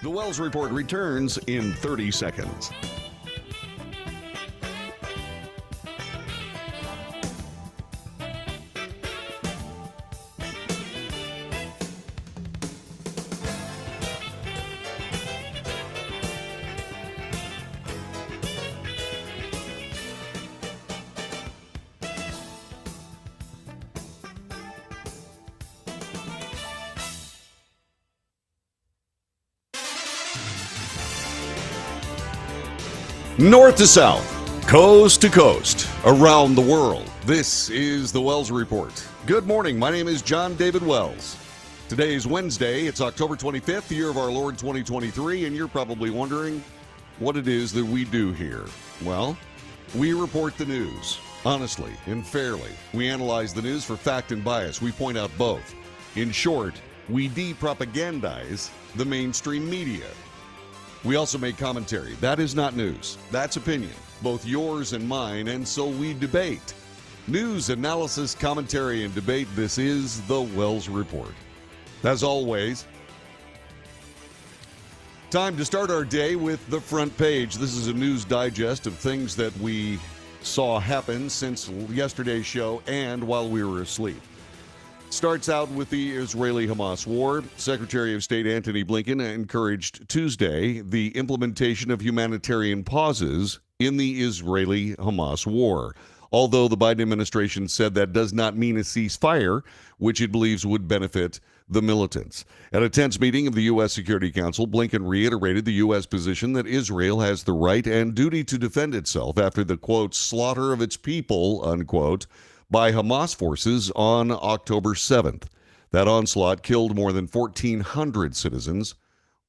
The Wells Report returns in 30 seconds. North to south, coast to coast, around the world. This is the Wells Report. Good morning. My name is John David Wells. Today is Wednesday. It's October 25th, the year of our Lord 2023, and you're probably wondering what it is that we do here. Well, we report the news, honestly and fairly. We analyze the news for fact and bias. We point out both. In short, we de-propagandize the mainstream media. We also make commentary. That is not news. That's opinion, both yours and mine, and so we debate. News, analysis, commentary, and debate. This is the Wells Report. As always, time to start our day with the front page. This is a news digest of things that we saw happen since yesterday's show and while we were asleep. Starts out with the Israeli-Hamas war. Secretary of State Antony Blinken encouraged Tuesday the implementation of humanitarian pauses in the Israeli-Hamas war, although the Biden administration said that does not mean a ceasefire, which it believes would benefit the militants. At a tense meeting of the U.S. Security Council, Blinken reiterated the U.S. position that Israel has the right and duty to defend itself after the, quote, slaughter of its people, unquote, by Hamas forces on October 7th. That onslaught killed more than 1,400 citizens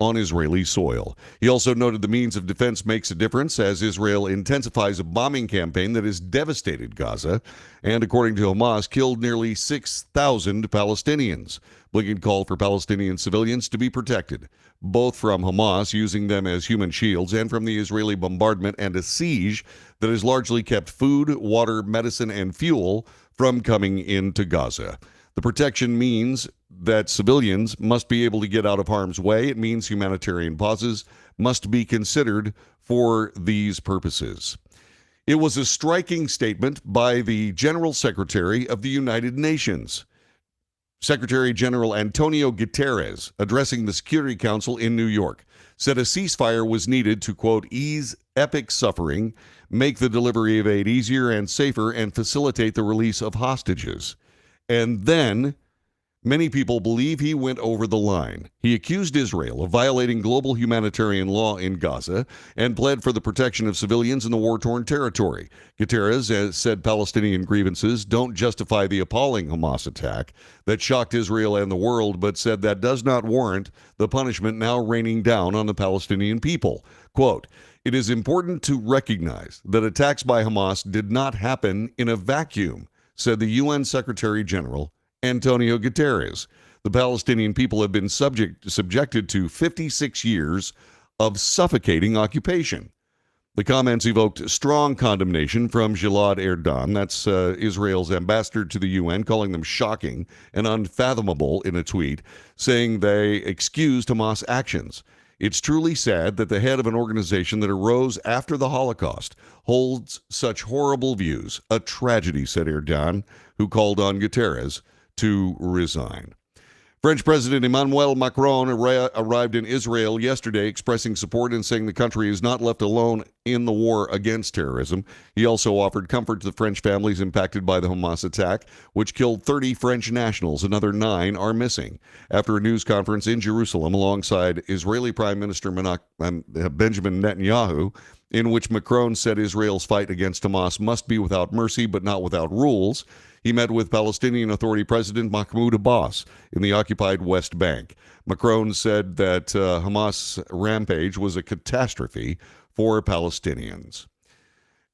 on Israeli soil. He also noted the means of defense makes a difference as Israel intensifies a bombing campaign that has devastated Gaza and, according to Hamas, killed nearly 6,000 Palestinians. Blinken called for Palestinian civilians to be protected, both from Hamas using them as human shields and from the Israeli bombardment and a siege that has largely kept food, water, medicine, and fuel from coming into Gaza. The protection means that civilians must be able to get out of harm's way. It means humanitarian pauses must be considered for these purposes. It was a striking statement by the General Secretary of the United Nations, Secretary General Antonio Guterres, addressing the Security Council in New York, said a ceasefire was needed to, quote, ease epic suffering, make the delivery of aid easier and safer, and facilitate the release of hostages. And then many people believe he went over the line. He accused Israel of violating global humanitarian law in Gaza and pled for the protection of civilians in the war-torn territory. Guterres said Palestinian grievances don't justify the appalling Hamas attack that shocked Israel and the world, but said that does not warrant the punishment now raining down on the Palestinian people. Quote, it is important to recognize that attacks by Hamas did not happen in a vacuum, said the UN Secretary General Antonio Guterres. The Palestinian people have been subjected to 56 years of suffocating occupation. The comments evoked strong condemnation from Gilad Erdan, that's Israel's ambassador to the UN, calling them shocking and unfathomable in a tweet, saying they excused Hamas actions. It's truly sad that the head of an organization that arose after the Holocaust holds such horrible views. A tragedy, said Erdan, who called on Guterres to resign. French President Emmanuel Macron arrived in Israel yesterday, expressing support and saying the country is not left alone in the war against terrorism. He also offered comfort to the French families impacted by the Hamas attack, which killed 30 French nationals. Another 9 are missing. After a news conference in Jerusalem alongside Israeli Prime Minister Benjamin Netanyahu, in which Macron said Israel's fight against Hamas must be without mercy but not without rules, he met with Palestinian Authority President Mahmoud Abbas in the occupied West Bank. Macron said that Hamas rampage was a catastrophe for Palestinians.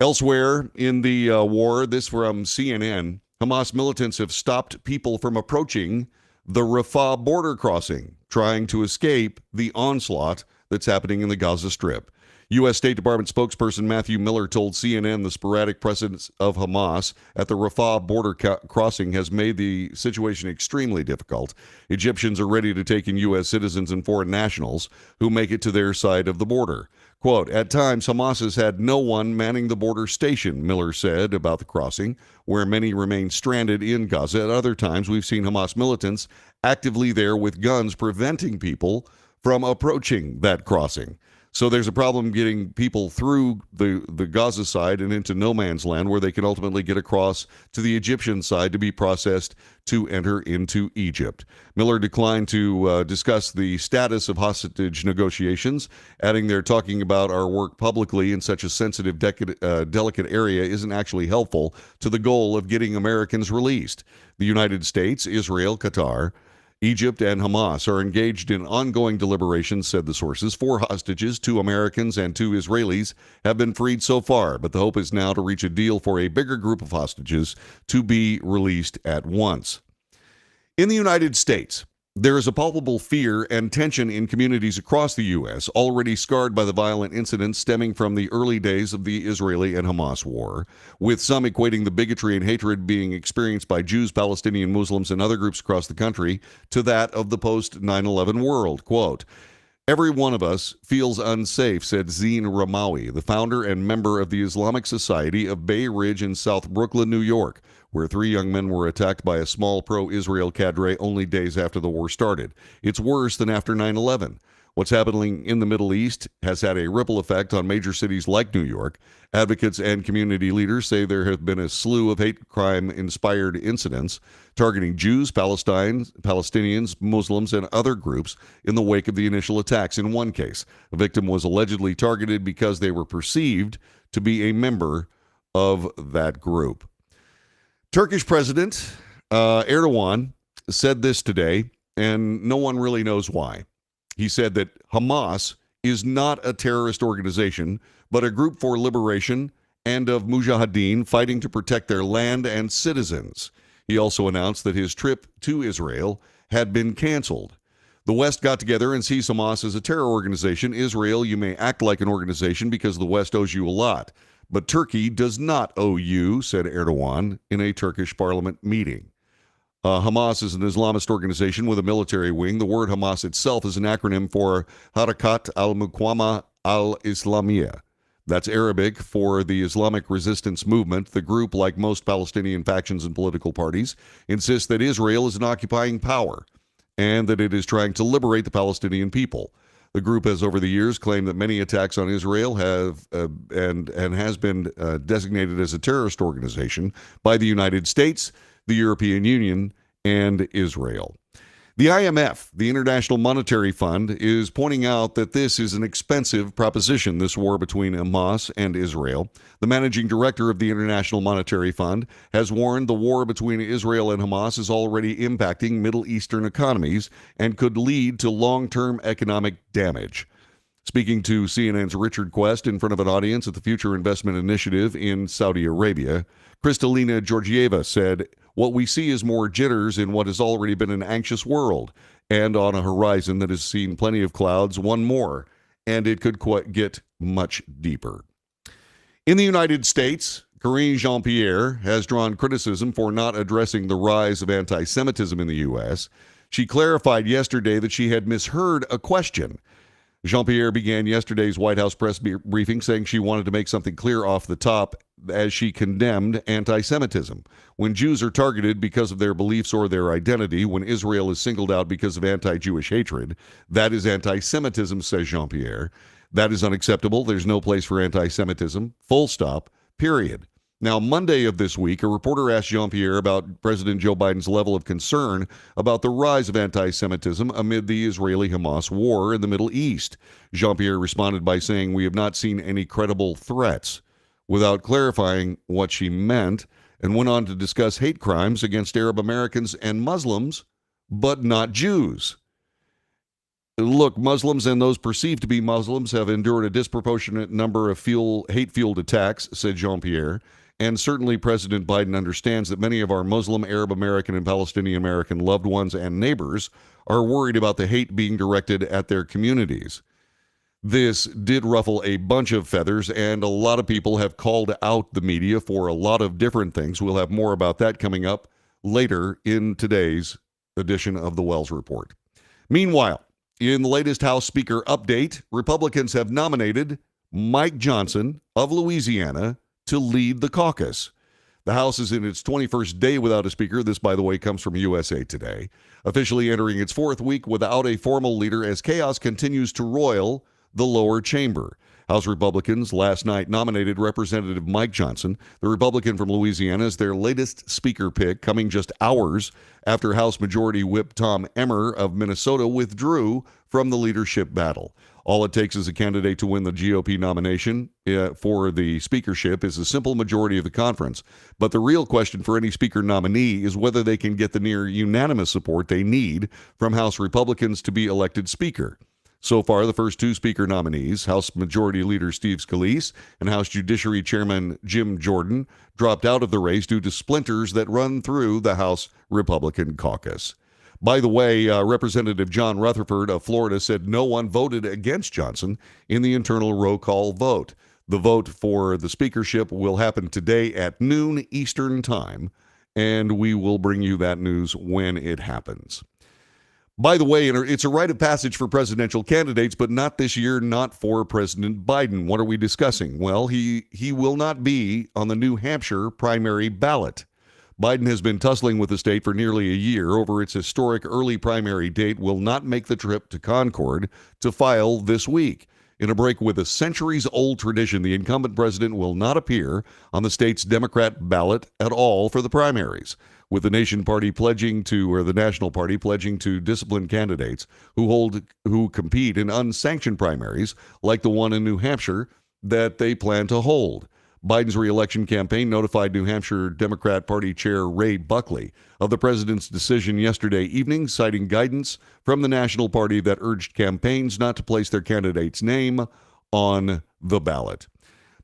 Elsewhere in the war, this from CNN, Hamas militants have stopped people from approaching the Rafah border crossing, trying to escape the onslaught that's happening in the Gaza Strip. U.S. State Department spokesperson Matthew Miller told CNN the sporadic presence of Hamas at the Rafah border crossing has made the situation extremely difficult. Egyptians are ready to take in U.S. citizens and foreign nationals who make it to their side of the border. Quote, at times, Hamas has had no one manning the border station, Miller said about the crossing, where many remain stranded in Gaza. At other times, we've seen Hamas militants actively there with guns preventing people from approaching that crossing. So there's a problem getting people through the Gaza side and into no man's land where they can ultimately get across to the Egyptian side to be processed to enter into Egypt. Miller declined to discuss the status of hostage negotiations, adding they're talking about our work publicly in such a sensitive, delicate area isn't actually helpful to the goal of getting Americans released. The United States, Israel, Qatar, Egypt and Hamas are engaged in ongoing deliberations, said the sources. 4 hostages, 2 Americans and 2 Israelis, have been freed so far, but the hope is now to reach a deal for a bigger group of hostages to be released at once. In the United States, there is a palpable fear and tension in communities across the U.S., already scarred by the violent incidents stemming from the early days of the Israeli and Hamas war, with some equating the bigotry and hatred being experienced by Jews, Palestinian Muslims, and other groups across the country to that of the post-9/11 world. Quote, every one of us feels unsafe, said Zine Ramawi, the founder and member of the Islamic Society of Bay Ridge in South Brooklyn, New York, where 3 young men were attacked by a small pro-Israel cadre only days after the war started. It's worse than after 9/11. What's happening in the Middle East has had a ripple effect on major cities like New York. Advocates and community leaders say there have been a slew of hate crime-inspired incidents targeting Jews, Palestinians, Muslims, and other groups in the wake of the initial attacks. In one case, a victim was allegedly targeted because they were perceived to be a member of that group. Turkish President Erdogan said this today, and no one really knows why. He said that Hamas is not a terrorist organization, but a group for liberation and of mujahideen fighting to protect their land and citizens. He also announced that his trip to Israel had been canceled. The West got together and sees Hamas as a terror organization. Israel, you may act like an organization because the West owes you a lot. But Turkey does not owe you, said Erdogan in a Turkish parliament meeting. Hamas is an Islamist organization with a military wing. The word Hamas itself is an acronym for Harakat al-Muqawama al-Islamiyah. That's Arabic for the Islamic Resistance Movement. The group, like most Palestinian factions and political parties, insists that Israel is an occupying power and that it is trying to liberate the Palestinian people. The group has over the years claimed that many attacks on Israel have and has been designated as a terrorist organization by the United States, the European Union, and Israel. The IMF, the International Monetary Fund, is pointing out that this is an expensive proposition, this war between Hamas and Israel. The managing director of the International Monetary Fund has warned the war between Israel and Hamas is already impacting Middle Eastern economies and could lead to long-term economic damage. Speaking to CNN's Richard Quest in front of an audience at the Future Investment Initiative in Saudi Arabia, Kristalina Georgieva said, what we see is more jitters in what has already been an anxious world, and on a horizon that has seen plenty of clouds, one more, and it could get much deeper. In the United States, Karine Jean-Pierre has drawn criticism for not addressing the rise of anti-Semitism in the U.S. She clarified yesterday that she had misheard a question. Jean-Pierre began yesterday's White House press briefing saying she wanted to make something clear off the top as she condemned anti-Semitism. When Jews are targeted because of their beliefs or their identity, when Israel is singled out because of anti-Jewish hatred, that is anti-Semitism, says Jean-Pierre. That is unacceptable. There's no place for anti-Semitism. Full stop. Period. Now, Monday of this week, a reporter asked Jean-Pierre about President Joe Biden's level of concern about the rise of anti-Semitism amid the Israeli-Hamas war in the Middle East. Jean-Pierre responded by saying, we have not seen any credible threats, without clarifying what she meant, and went on to discuss hate crimes against Arab Americans and Muslims, but not Jews. Look, Muslims and those perceived to be Muslims have endured a disproportionate number of hate-fueled attacks, said Jean-Pierre. And certainly President Biden understands that many of our Muslim, Arab American, and Palestinian American loved ones and neighbors are worried about the hate being directed at their communities. This did ruffle a bunch of feathers, and a lot of people have called out the media for a lot of different things. We'll have more about that coming up later in today's edition of the Wells Report. Meanwhile, in the latest House Speaker update, Republicans have nominated Mike Johnson of Louisiana to lead the caucus. The House is in its 21st day without a speaker. This, by the way, comes from USA Today. Officially entering its fourth week without a formal leader as chaos continues to roil the lower chamber. House Republicans last night nominated Representative Mike Johnson, the Republican from Louisiana, as their latest speaker pick, coming just hours after House Majority Whip Tom Emmer of Minnesota withdrew from the leadership battle. All it takes as a candidate to win the GOP nomination for the speakership is a simple majority of the conference. But the real question for any speaker nominee is whether they can get the near unanimous support they need from House Republicans to be elected speaker. So far, the first two speaker nominees, House Majority Leader Steve Scalise and House Judiciary Chairman Jim Jordan, dropped out of the race due to splinters that run through the House Republican caucus. By the way, Representative John Rutherford of Florida said no one voted against Johnson in the internal roll call vote. The vote for the speakership will happen today at noon Eastern Time, and we will bring you that news when it happens. By the way, it's a rite of passage for presidential candidates, but not this year, not for President Biden. What are we discussing? Well, he will not be on the New Hampshire primary ballot. Biden has been tussling with the state for nearly a year over its historic early primary date, will not make the trip to Concord to file this week. In a break with a centuries-old tradition, the incumbent president will not appear on the state's Democrat ballot at all for the primaries, with the National Party pledging to discipline candidates who compete in unsanctioned primaries like the one in New Hampshire that they plan to hold. Biden's reelection campaign notified New Hampshire Democrat Party Chair Ray Buckley of the president's decision yesterday evening, citing guidance from the National Party that urged campaigns not to place their candidate's name on the ballot.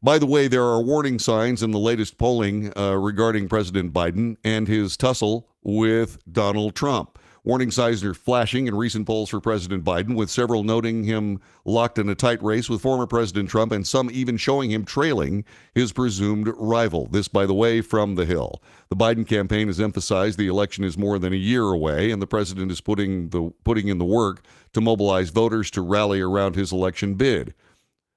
By the way, there are warning signs in the latest polling regarding President Biden and his tussle with Donald Trump. Warning signs are flashing in recent polls for President Biden, with several noting him locked in a tight race with former President Trump, and some even showing him trailing his presumed rival. This, by the way, from The Hill. The Biden campaign has emphasized the election is more than a year away, and the president is putting in the work to mobilize voters to rally around his election bid.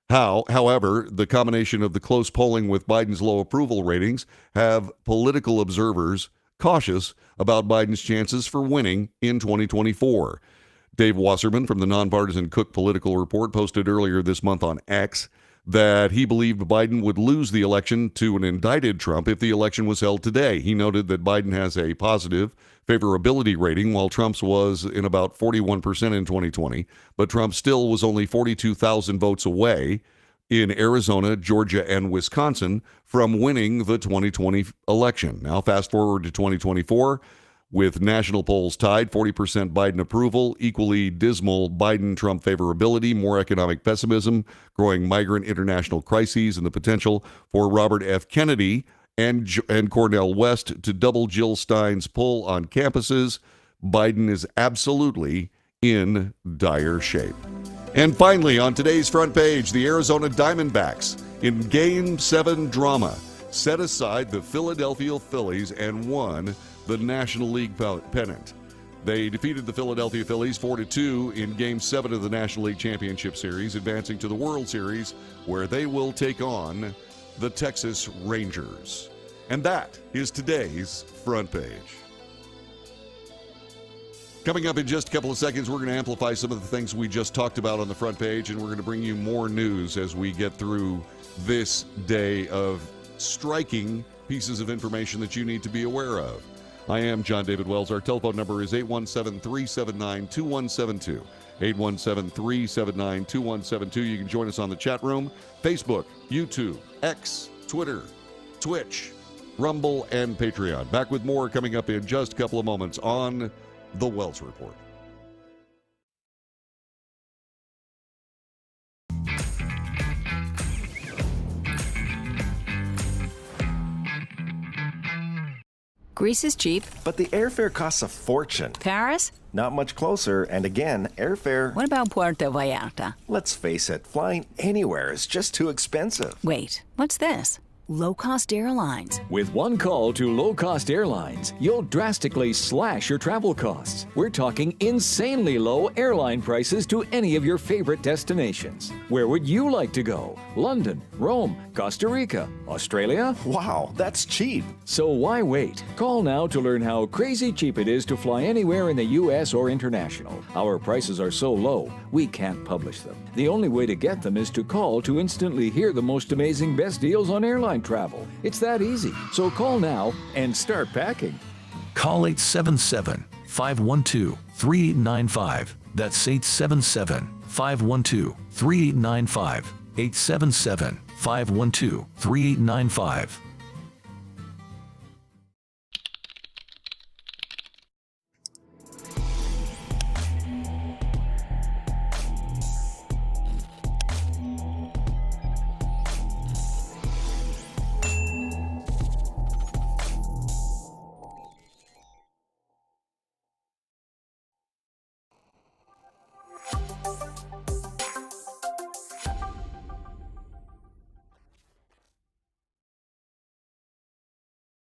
However, the combination of the close polling with Biden's low approval ratings have political observers cautious about Biden's chances for winning in 2024. Dave Wasserman from the nonpartisan Cook Political Report posted earlier this month on X that he believed Biden would lose the election to an indicted Trump if the election was held today. He noted that Biden has a positive favorability rating, while Trump's was in about 41% in 2020, but Trump still was only 42,000 votes away in Arizona, Georgia, and Wisconsin from winning the 2020 election. Now, fast forward to 2024, with national polls tied, 40% Biden approval, equally dismal Biden-Trump favorability, more economic pessimism, growing migrant international crises, and the potential for Robert F. Kennedy and Cornel West to double Jill Stein's pull on campuses. Biden is absolutely in dire shape. And finally, on today's front page, the Arizona Diamondbacks in Game 7 drama set aside the Philadelphia Phillies and won the National League pennant. They defeated the Philadelphia Phillies 4-2 in Game 7 of the National League Championship Series, advancing to the World Series, where they will take on the Texas Rangers. And that is today's front page. Coming up in just a couple of seconds, we're going to amplify some of the things we just talked about on the front page, and we're going to bring you more news as we get through this day of striking pieces of information that you need to be aware of. I am John David Wells. Our telephone number is 817-379-2172. 817-379-2172. You can join us on the chat room, Facebook, YouTube, X, Twitter, Twitch, Rumble, and Patreon. Back with more coming up in just a couple of moments on The Wells Report. Greece is cheap. But the airfare costs a fortune. Paris? Not much closer, and again, airfare... What about Puerto Vallarta? Let's face it, flying anywhere is just too expensive. Wait, what's this? Low-cost airlines. With one call to low-cost airlines, you'll drastically slash your travel costs. We're talking insanely low airline prices to any of your favorite destinations. Where would you like to go? London, Rome, Costa Rica, Australia? Wow, that's cheap. So why wait? Call now to learn how crazy cheap it is to fly anywhere in the U.S. or international. Our prices are so low, we can't publish them. The only way to get them is to call to instantly hear the most amazing best deals on airline travel. It's that easy. So call now and start packing. Call 877-512-3895. That's 877-512-3895. 877-512-3895.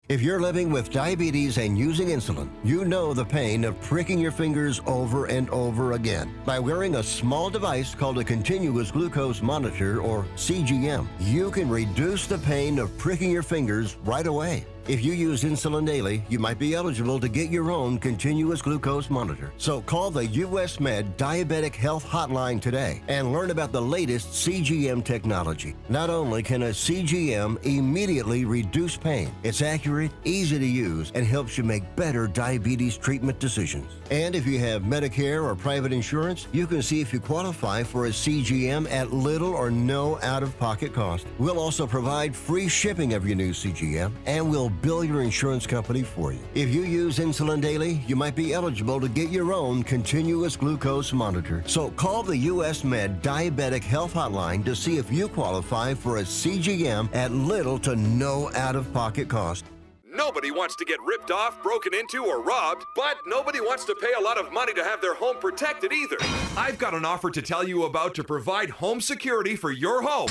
If you're living with diabetes and using insulin, you know the pain of pricking your fingers over and over again. By wearing a small device called a continuous glucose monitor, or CGM, you can reduce the pain of pricking your fingers right away. If you use insulin daily, you might be eligible to get your own continuous glucose monitor. So call the US Med Diabetic Health Hotline today and learn about the latest CGM technology. Not only can a CGM immediately reduce pain, it's accurate, easy to use, and helps you make better diabetes treatment decisions. And if you have Medicare or private insurance, you can see if you qualify for a CGM at little or no out-of-pocket cost. We'll also provide free shipping of your new CGM, and we'll bill your insurance company for you. If you use insulin daily, you might be eligible to get your own continuous glucose monitor. So call the US Med Diabetic Health Hotline to see if you qualify for a CGM at little to no out-of-pocket cost. Nobody wants to get ripped off, broken into, or robbed, but nobody wants to pay a lot of money to have their home protected either. I've got an offer to tell you about to provide home security for your home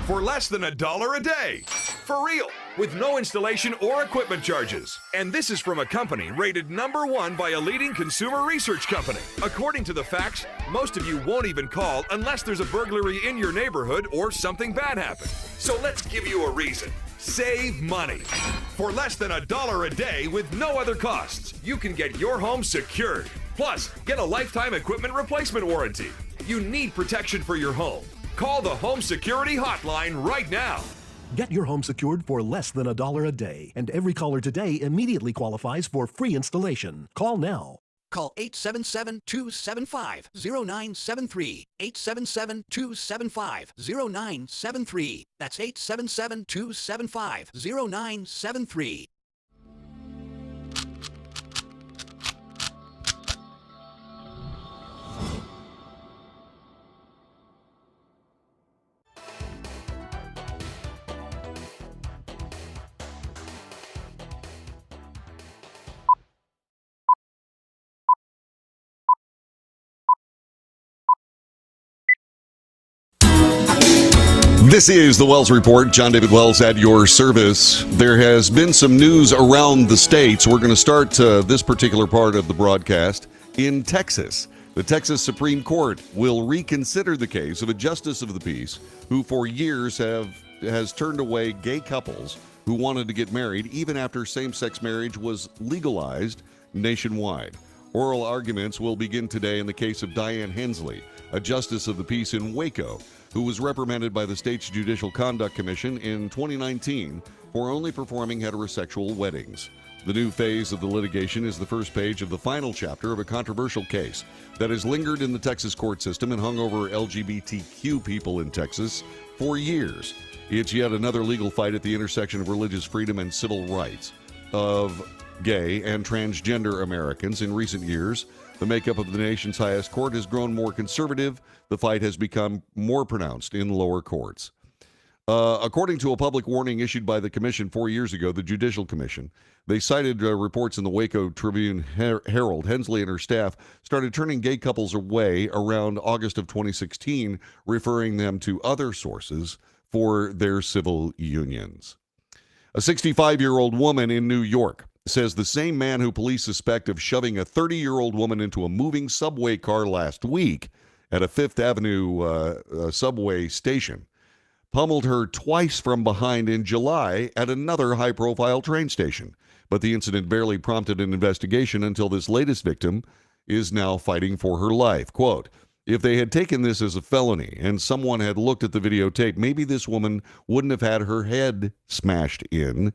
for less than $1 a day. For real, with no installation or equipment charges. And this is from a company rated #1 by a leading consumer research company. According to the facts, most of you won't even call unless there's a burglary in your neighborhood or something bad happened. So let's give you a reason. Save money. For less than $1 a day with no other costs, you can get your home secured. Plus, get a lifetime equipment replacement warranty. You need protection for your home. Call the Home Security Hotline right now. Get your home secured for less than $1 a day, and every caller today immediately qualifies for free installation. Call now. Call 877-275-0973. 877-275-0973. That's 877-275-0973. This is the Wells Report. John David Wells at your service. There has been some news around the states. We're going to start this particular part of the broadcast in Texas. The Texas Supreme Court will reconsider the case of a justice of the peace who for years has turned away gay couples who wanted to get married even after same-sex marriage was legalized nationwide. Oral arguments will begin today in the case of Diane Hensley, a justice of the peace in Waco, who was reprimanded by the state's Judicial Conduct Commission in 2019 for only performing heterosexual weddings. The new phase of the litigation is the first page of the final chapter of a controversial case that has lingered in the Texas court system and hung over LGBTQ people in Texas for years. It's yet another legal fight at the intersection of religious freedom and civil rights of gay and transgender Americans. In recent years, the makeup of the nation's highest court has grown more conservative. The fight has become more pronounced in lower courts. According to a public warning issued by the commission 4 years ago, the Judicial Commission, they cited reports in the Waco Tribune Herald. Hensley and her staff started turning gay couples away around August of 2016, referring them to other sources for their civil unions. A 65-year-old woman in New York says the same man who police suspect of shoving a 30-year-old woman into a moving subway car last week at a Fifth Avenue subway station pummeled her twice from behind in July at another high-profile train station. But the incident barely prompted an investigation until this latest victim is now fighting for her life. Quote, if they had taken this as a felony and someone had looked at the videotape, maybe this woman wouldn't have had her head smashed in,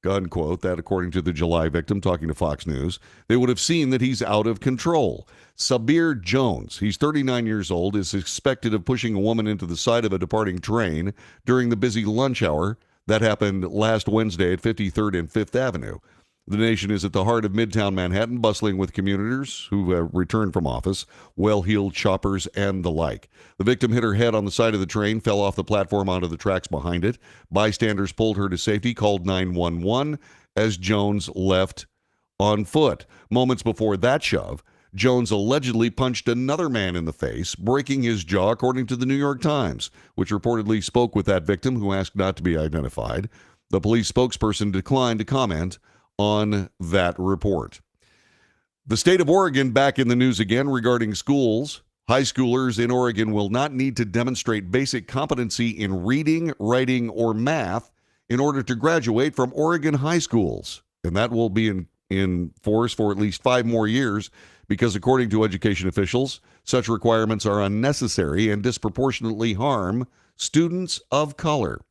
unquote. That according to the July victim talking to Fox News. They would have seen that he's out of control. Sabir Jones, he's 39 years old, is suspected of pushing a woman into the side of a departing train during the busy lunch hour. That happened last Wednesday at 53rd and 5th Avenue. The nation is at the heart of Midtown Manhattan, bustling with commuters who returned from office, well-heeled shoppers, and the like. The victim hit her head on the side of the train, fell off the platform onto the tracks behind it. Bystanders pulled her to safety, called 911 as Jones left on foot. Moments before that shove, Jones allegedly punched another man in the face, breaking his jaw, according to the New York Times, which reportedly spoke with that victim, who asked not to be identified. The police spokesperson declined to comment on that report. The state of Oregon back in the news again regarding schools. High schoolers in Oregon will not need to demonstrate basic competency in reading, writing, or math in order to graduate from Oregon high schools. And that will be in force for at least 5 more years because, according to education officials, such requirements are unnecessary and disproportionately harm students of color.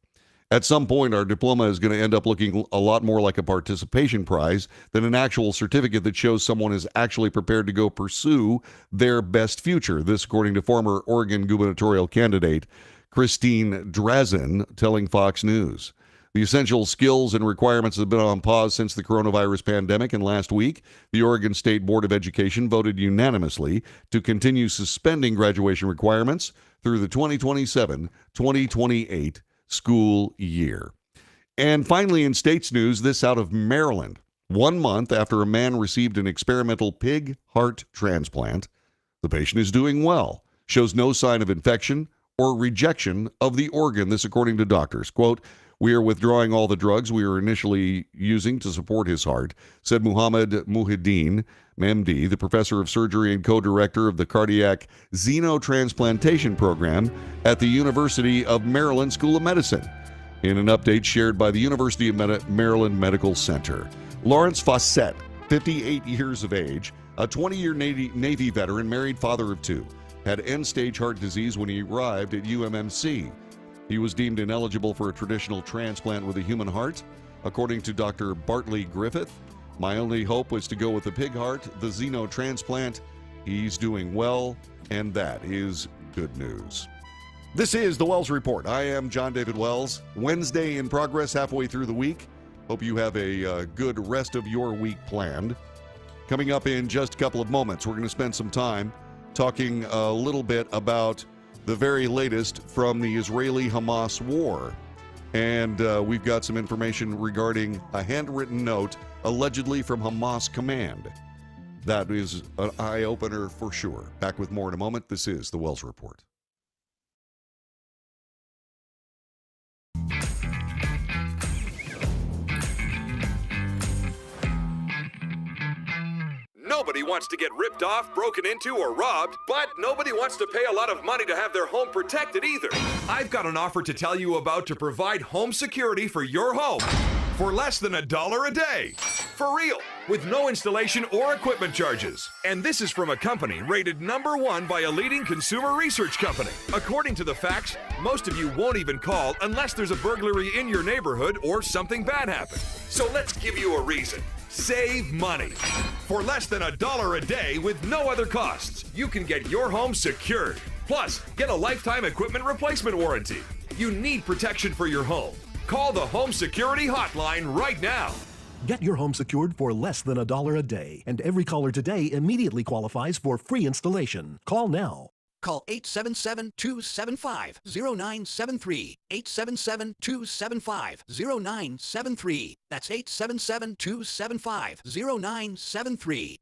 At some point, our diploma is going to end up looking a lot more like a participation prize than an actual certificate that shows someone is actually prepared to go pursue their best future. This, according to former Oregon gubernatorial candidate Christine Drazin, telling Fox News. The essential skills and requirements have been on pause since the coronavirus pandemic, and last week, the Oregon State Board of Education voted unanimously to continue suspending graduation requirements through the 2027-2028 school year. And finally, in states news, this out of Maryland. 1 month after a man received an experimental pig heart transplant, the patient is doing well, shows no sign of infection or rejection of the organ. This according to doctors. Quote, we are withdrawing all the drugs we were initially using to support his heart, said Muhammad Muhyiddin, MD, the professor of surgery and co-director of the cardiac xenotransplantation program at the University of Maryland School of Medicine, in an update shared by the University of Maryland Medical Center. Lawrence Fawcett, 58 years of age, a 20-year Navy veteran, married, father of 2, had end-stage heart disease when he arrived at UMMC. He was deemed ineligible for a traditional transplant with a human heart. According to Dr. Bartley Griffith, my only hope was to go with the pig heart, the xenotransplant. He's doing well, and that is good news. This is the Wells Report. I am John David Wells. Wednesday in progress, halfway through the week. Hope you have a good rest of your week planned. Coming up in just a couple of moments, we're going to spend some time talking a little bit about the very latest from the Israeli-Hamas war. And we've got some information regarding a handwritten note allegedly from Hamas command. That is an eye-opener for sure. Back with more in a moment. This is the Wells Report. Nobody wants to get ripped off, broken into, or robbed, but nobody wants to pay a lot of money to have their home protected either. I've got an offer to tell you about to provide home security for your home for less than $1 a day. For real, with no installation or equipment charges. And this is from a company rated #1 by a leading consumer research company. According to the facts, most of you won't even call unless there's a burglary in your neighborhood or something bad happened. So let's give you a reason. Save money. For less than $1 a day with no other costs, you can get your home secured. Plus, get a lifetime equipment replacement warranty. You need protection for your home. Call the Home Security Hotline right now. Get your home secured for less than $1 a day, and every caller today immediately qualifies for free installation. Call now. Call 877-275-0973. 877-275-0973. That's 877-275-0973.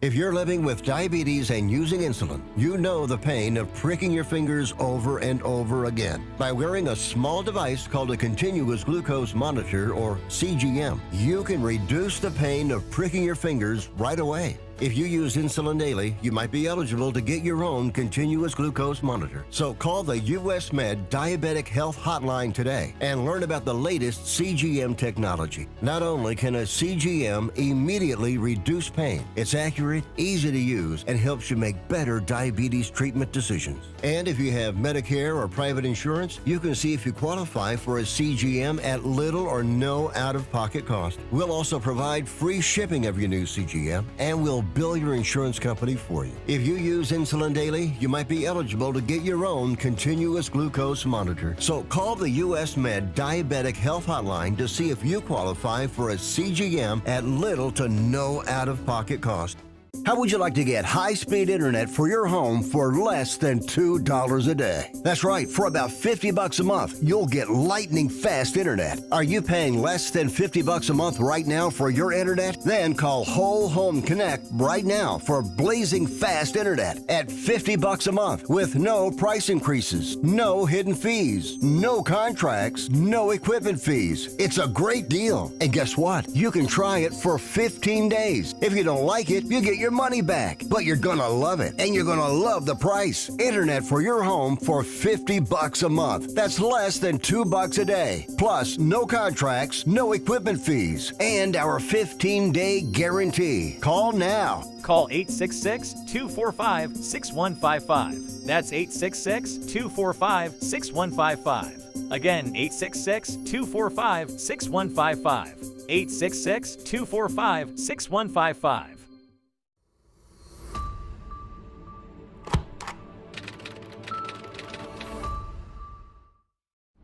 If you're living with diabetes and using insulin, you know the pain of pricking your fingers over and over again. By wearing a small device called a continuous glucose monitor, or CGM, you can reduce the pain of pricking your fingers right away. If you use insulin daily, you might be eligible to get your own continuous glucose monitor. So call the US Med Diabetic Health Hotline today and learn about the latest CGM technology. Not only can a CGM immediately reduce pain, it's accurate, easy to use, and helps you make better diabetes treatment decisions. And if you have Medicare or private insurance, you can see if you qualify for a CGM at little or no out-of-pocket cost. We'll also provide free shipping of your new CGM, and we'll bill your insurance company for you. If you use insulin daily, you might be eligible to get your own continuous glucose monitor. So call the US Med Diabetic Health Hotline to see if you qualify for a CGM at little to no out-of-pocket cost. How would you like to get high-speed internet for your home for less than $2 a day? That's right, for about $50 a month, you'll get lightning-fast internet. Are you paying less than $50 a month right now for your internet? Then call Whole Home Connect right now for blazing fast internet at $50 a month with no price increases, no hidden fees, no contracts, no equipment fees. It's a great deal. And guess what? You can try it for 15 days. If you don't like it, you get your money back, but you're gonna love it, and you're gonna love the price. Internet for your home for $50 a month. That's less than $2 a day. Plus, no contracts, no equipment fees, and our 15-day guarantee. Call now. Call 866-245-6155. That's 866-245-6155. Again, 866-245-6155. 866-245-6155.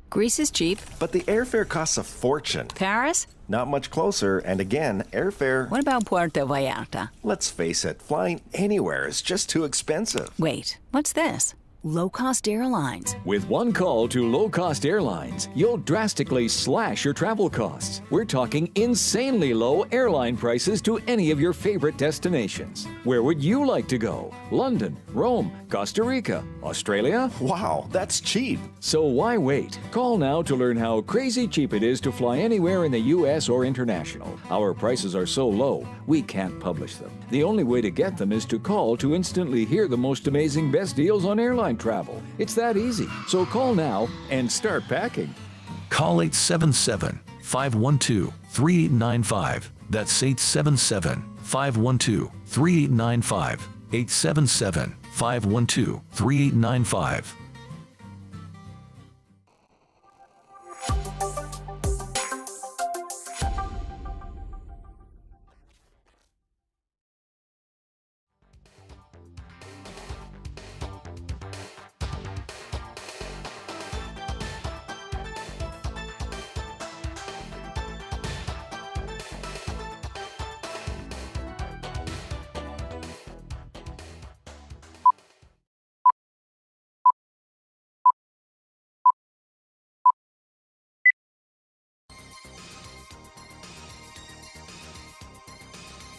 Greece is cheap. But the airfare costs a fortune. Paris? Not much closer, and again, airfare... What about Puerto Vallarta? Let's face it, flying anywhere is just too expensive. Wait, what's this? Low-cost airlines. With one call to Low Cost Airlines, you'll drastically slash your travel costs. We're talking insanely low airline prices to any of your favorite destinations. Where would you like to go? London, Rome, Costa Rica, Australia? Wow, that's cheap. So why wait? Call now to learn how crazy cheap it is to fly anywhere in the U.S. or international. Our prices are so low, we can't publish them. The only way to get them is to call to instantly hear the most amazing best deals on airline travel. It's that easy. So call now and start packing. Call 877-512-3895. That's 877-512-3895. 877-512-3895.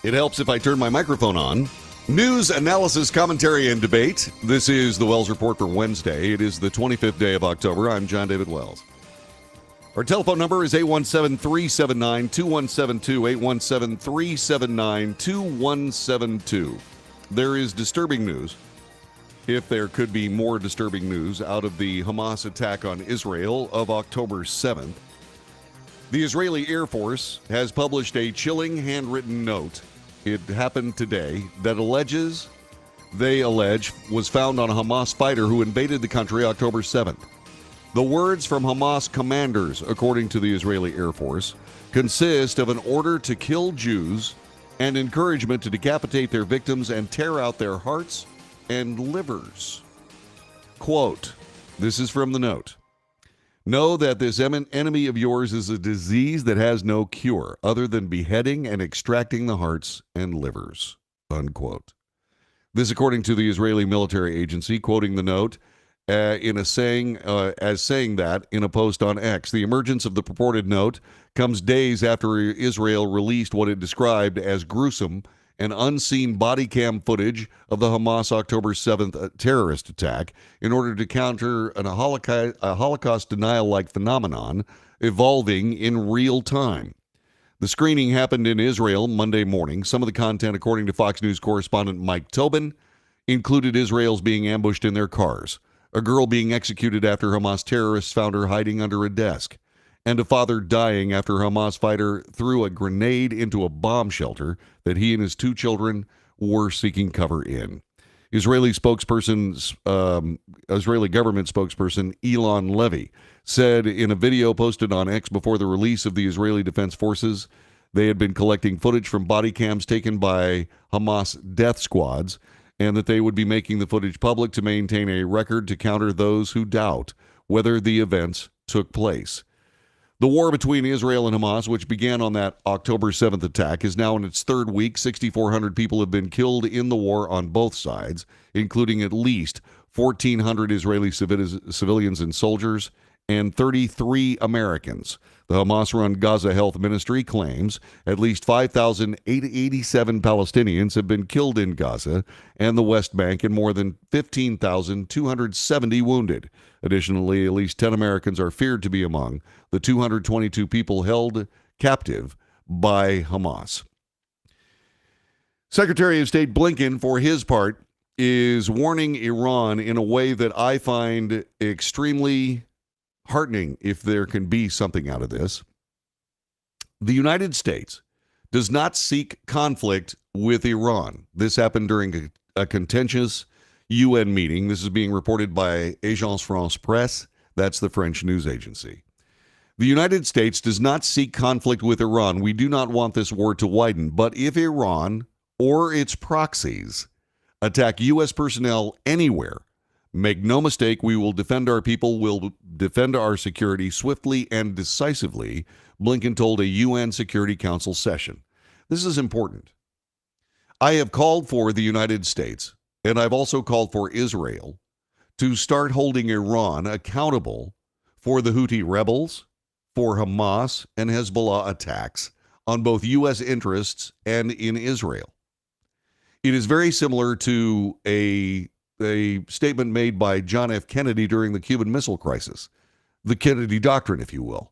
It helps if I turn my microphone on. News, analysis, commentary, and debate. This is the Wells Report for Wednesday. It is the 25th day of October. I'm John David Wells. Our telephone number is 817-379-2172, 817-379-2172. There is disturbing news, if there could be more disturbing news, out of the Hamas attack on Israel of October 7th. The Israeli Air Force has published a chilling handwritten note. It happened today that they allege, was found on a Hamas fighter who invaded the country October 7th. The words from Hamas commanders, according to the Israeli Air Force, consist of an order to kill Jews and encouragement to decapitate their victims and tear out their hearts and livers. Quote, This is from the note. Know that this enemy of yours is a disease that has no cure other than beheading and extracting the hearts and livers. Unquote. This according to the Israeli military agency, quoting the note as saying that in a post on X. The emergence of the purported note comes days after Israel released what it described as gruesome and unseen body cam footage of the Hamas October 7th terrorist attack in order to counter a Holocaust denial-like phenomenon evolving in real time. The screening happened in Israel Monday morning. Some of the content, according to Fox News correspondent Mike Tobin, included Israelis being ambushed in their cars, a girl being executed after Hamas terrorists found her hiding under a desk, and a father dying after a Hamas fighter threw a grenade into a bomb shelter that he and his two children were seeking cover in. Israeli government spokesperson Elon Levy said in a video posted on X before the release of the Israeli Defense Forces, they had been collecting footage from body cams taken by Hamas death squads, and that they would be making the footage public to maintain a record to counter those who doubt whether the events took place. The war between Israel and Hamas, which began on that October 7th attack, is now in its third week. 6,400 people have been killed in the war on both sides, including at least 1,400 Israeli civilians and soldiers and 33 Americans. The Hamas-run Gaza Health Ministry claims at least 5,087 Palestinians have been killed in Gaza and the West Bank and more than 15,270 wounded. Additionally, at least 10 Americans are feared to be among the 222 people held captive by Hamas. Secretary of State Blinken, for his part, is warning Iran in a way that I find extremely heartening, if there can be something out of this. The United States does not seek conflict with Iran. This happened during a contentious UN meeting. This is being reported by Agence France Presse. That's the French news agency. The United States does not seek conflict with Iran. We do not want this war to widen. But if Iran or its proxies attack U.S. personnel anywhere, make no mistake, we will defend our people, will defend our security swiftly and decisively, Blinken told a UN Security Council session. This is important. I have called for the United States, and I've also called for Israel, to start holding Iran accountable for the Houthi rebels, for Hamas and Hezbollah attacks on both U.S. interests and in Israel. It is very similar to a statement made by John F. Kennedy during the Cuban Missile Crisis, the Kennedy Doctrine, if you will,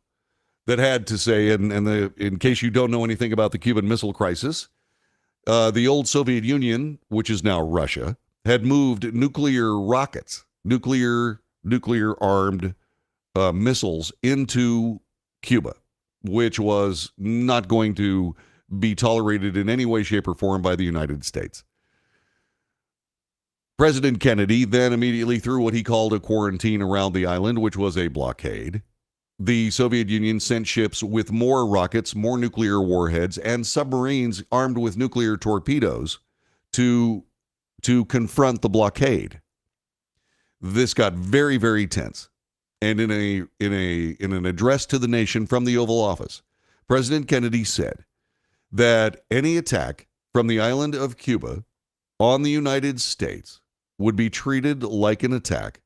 that had to say, in case you don't know anything about the Cuban Missile Crisis, the old Soviet Union, which is now Russia, had moved nuclear rockets, nuclear-armed missiles into Cuba, which was not going to be tolerated in any way, shape, or form by the United States. President Kennedy then immediately threw what he called a quarantine around the island, which was a blockade. The Soviet Union sent ships with more rockets, more nuclear warheads, and submarines armed with nuclear torpedoes to confront the blockade. This got very, very tense. And in an address to the nation from the Oval Office, President Kennedy said that any attack from the island of Cuba on the United States would be treated like an attack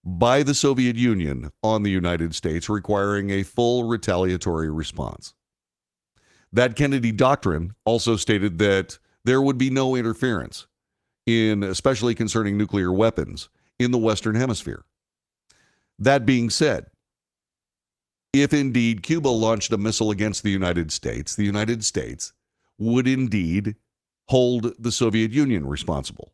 by the Soviet Union on the United States, requiring a full retaliatory response. That Kennedy Doctrine also stated that there would be no interference especially concerning nuclear weapons, in the Western Hemisphere. That being said, if indeed Cuba launched a missile against the United States would indeed hold the Soviet Union responsible.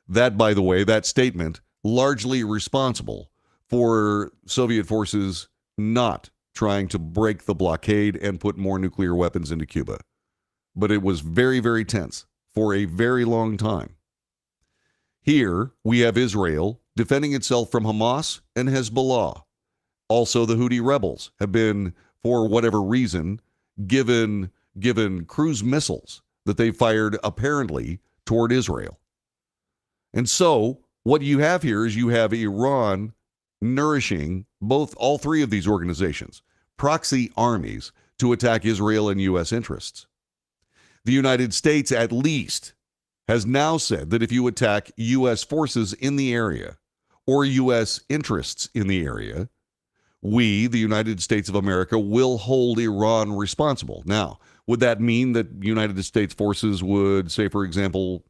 That, by the way, that statement, largely responsible for Soviet forces not trying to break the blockade and put more nuclear weapons into Cuba. But it was very, very tense for a very long time. Here we have Israel defending itself from Hamas and Hezbollah. Also, the Houthi rebels have been, for whatever reason, given cruise missiles that they fired apparently toward Israel. And so What you have here is you have Iran nourishing all three of these organizations, proxy armies to attack Israel and U.S. interests. The United States, at least, has now said that if you attack U.S. forces in the area or U.S. interests in the area, we, the United States of America, will hold Iran responsible. Now, would that mean that United States forces would, say, for example,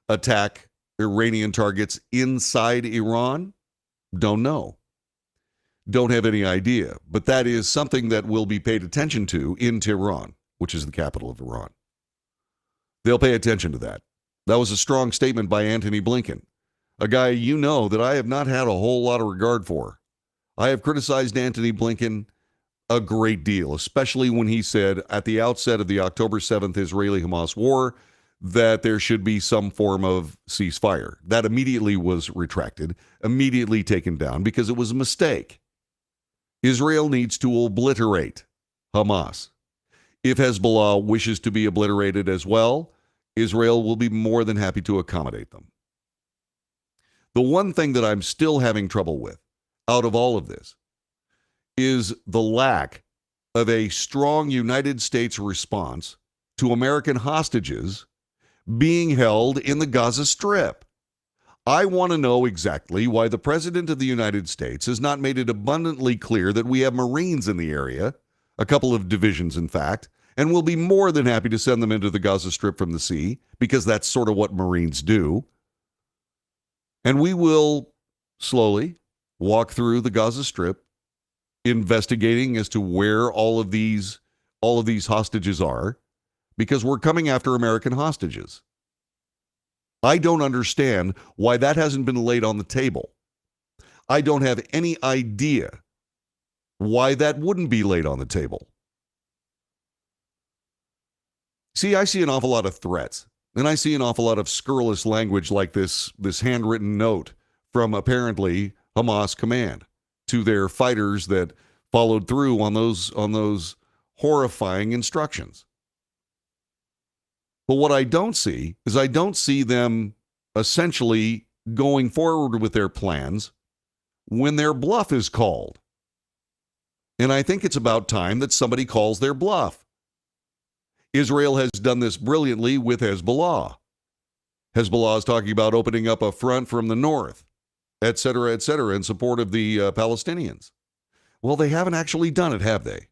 attack Iranian targets inside Iran? Don't know. Don't have any idea. But that is something that will be paid attention to in Tehran, which is the capital of Iran. They'll pay attention to that. That was a strong statement by Antony Blinken, a guy you know that I have not had a whole lot of regard for. I have criticized Antony Blinken a great deal, especially when he said at the outset of the October 7th Israeli-Hamas war that there should be some form of ceasefire. That immediately was retracted, immediately taken down because it was a mistake. Israel needs to obliterate Hamas. If Hezbollah wishes to be obliterated as well, Israel will be more than happy to accommodate them. The one thing that I'm still having trouble with out of all of this is the lack of a strong United States response to American hostages being held in the Gaza Strip. I want to know exactly why the President of the United States has not made it abundantly clear that we have Marines in the area, a couple of divisions, in fact, and we'll be more than happy to send them into the Gaza Strip from the sea, because that's sort of what Marines do. And we will slowly walk through the Gaza Strip, investigating as to where all of these hostages are, because we're coming after American hostages. I don't understand why that hasn't been laid on the table. I don't have any idea why that wouldn't be laid on the table. See, I see an awful lot of threats, and I see an awful lot of scurrilous language like this handwritten note from apparently Hamas command to their fighters that followed through on those horrifying instructions. But what I don't see is I don't see them essentially going forward with their plans when their bluff is called. And I think it's about time that somebody calls their bluff. Israel has done this brilliantly with Hezbollah. Hezbollah is talking about opening up a front from the north, et cetera, in support of the Palestinians. Well, they haven't actually done it, have they?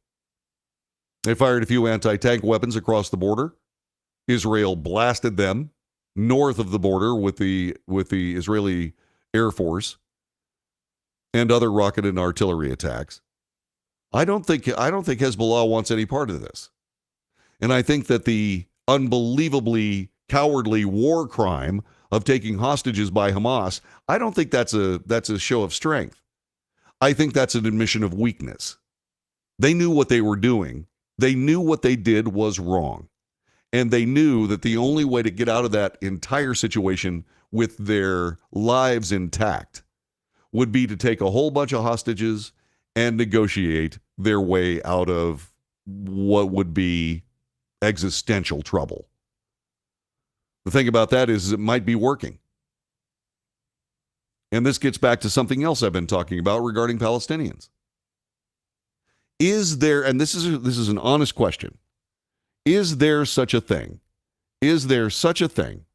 They fired a few anti-tank weapons across the border. Israel blasted them north of the border with the Israeli Air Force and other rocket and artillery attacks. I don't think Hezbollah wants any part of this. And I think that the unbelievably cowardly war crime of taking hostages by Hamas, I don't think that's a show of strength. I think that's an admission of weakness. They knew what they were doing. They knew what they did was wrong. And they knew that the only way to get out of that entire situation with their lives intact would be to take a whole bunch of hostages and negotiate their way out of what would be existential trouble. The thing about that is it might be working. And this gets back to something else I've been talking about regarding Palestinians. Is there, and this is an honest question, is there such a thing? Is there such a thing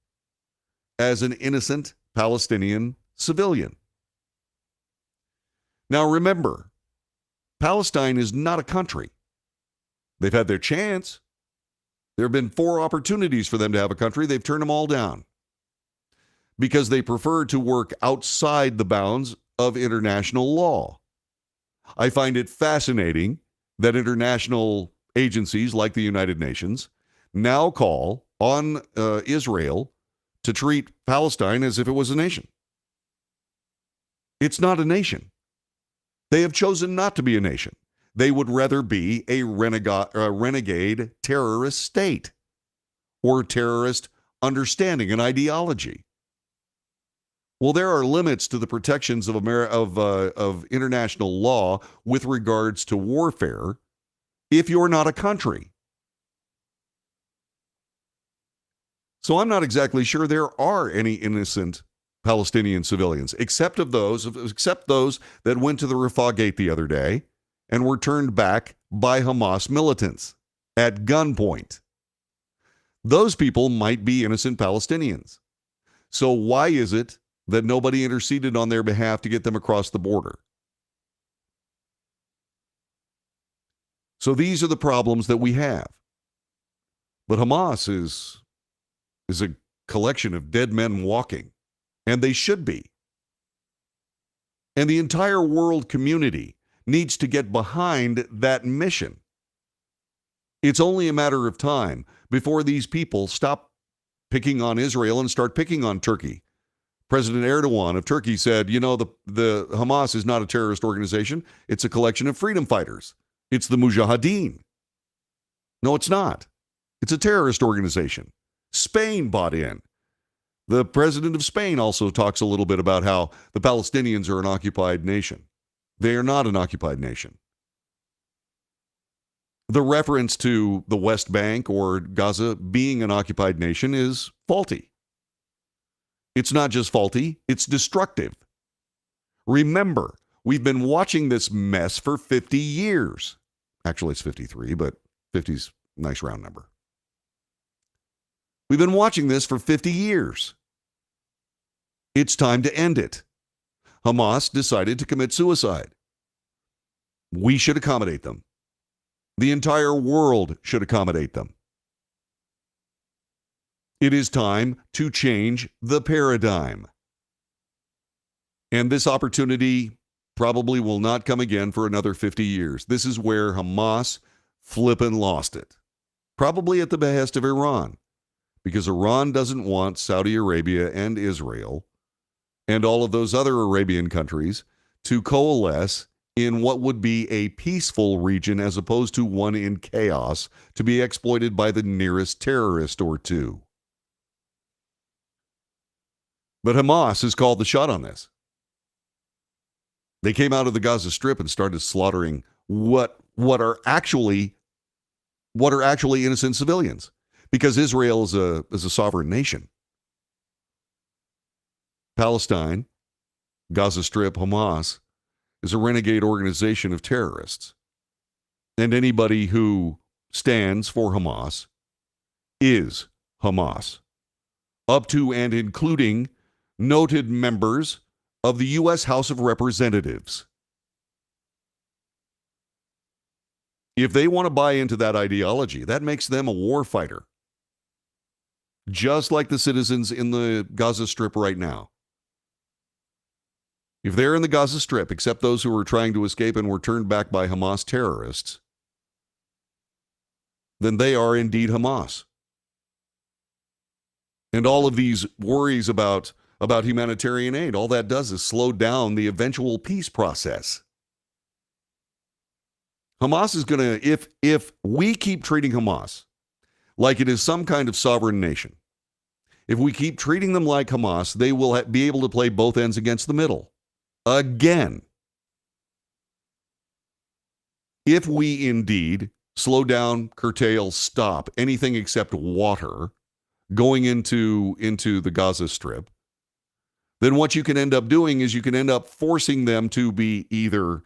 as an innocent Palestinian civilian? Now remember, Palestine is not a country. They've had their chance. There have been 4 opportunities for them to have a country. They've turned them all down because they prefer to work outside the bounds of international law. I find it fascinating that international agencies like the United Nations now call on Israel to treat Palestine as if it was a nation. It's not a nation. They have chosen not to be a nation. They would rather be a renegade terrorist state or terrorist understanding and ideology. Well, there are limits to the protections of international law with regards to warfare if you're not a country. So I'm not exactly sure there are any innocent Palestinian civilians, except those that went to the Rafah Gate the other day and were turned back by Hamas militants at gunpoint. Those people might be innocent Palestinians. So why is it that nobody interceded on their behalf to get them across the border? So these are the problems that we have. But Hamas is a collection of dead men walking, and they should be. And the entire world community needs to get behind that mission. It's only a matter of time before these people stop picking on Israel and start picking on Turkey. President Erdogan of Turkey said, the Hamas is not a terrorist organization. It's a collection of freedom fighters. It's the Mujahideen. No, it's not. It's a terrorist organization. Spain bought in. The president of Spain also talks a little bit about how the Palestinians are an occupied nation. They are not an occupied nation. The reference to the West Bank or Gaza being an occupied nation is faulty. It's not just faulty, it's destructive. Remember, we've been watching this mess for 50 years. Actually, it's 53, but 50's a nice round number. We've been watching this for 50 years. It's time to end it. Hamas decided to commit suicide. We should accommodate them. The entire world should accommodate them. It is time to change the paradigm. And this opportunity probably will not come again for another 50 years. This is where Hamas flippin' lost it. Probably at the behest of Iran, because Iran doesn't want Saudi Arabia and Israel and all of those other Arabian countries to coalesce in what would be a peaceful region as opposed to one in chaos to be exploited by the nearest terrorist or two. But Hamas has called the shot on this. They came out of the Gaza Strip and started slaughtering what are actually innocent civilians, because Israel is a sovereign nation. Palestine, Gaza Strip, Hamas is a renegade organization of terrorists. And anybody who stands for Hamas is Hamas, up to and including noted members of the U.S. House of Representatives. If they want to buy into that ideology, that makes them a war fighter, just like the citizens in the Gaza Strip right now. If they're in the Gaza Strip, except those who were trying to escape and were turned back by Hamas terrorists, then they are indeed Hamas. And all of these worries about humanitarian aid, all that does is slow down the eventual peace process. Hamas is going to, if we keep treating Hamas like it is some kind of sovereign nation, if we keep treating them like Hamas, they will be able to play both ends against the middle. Again. If we indeed slow down, curtail, stop anything except water going into the Gaza Strip, then what you can end up doing is you can end up forcing them to be either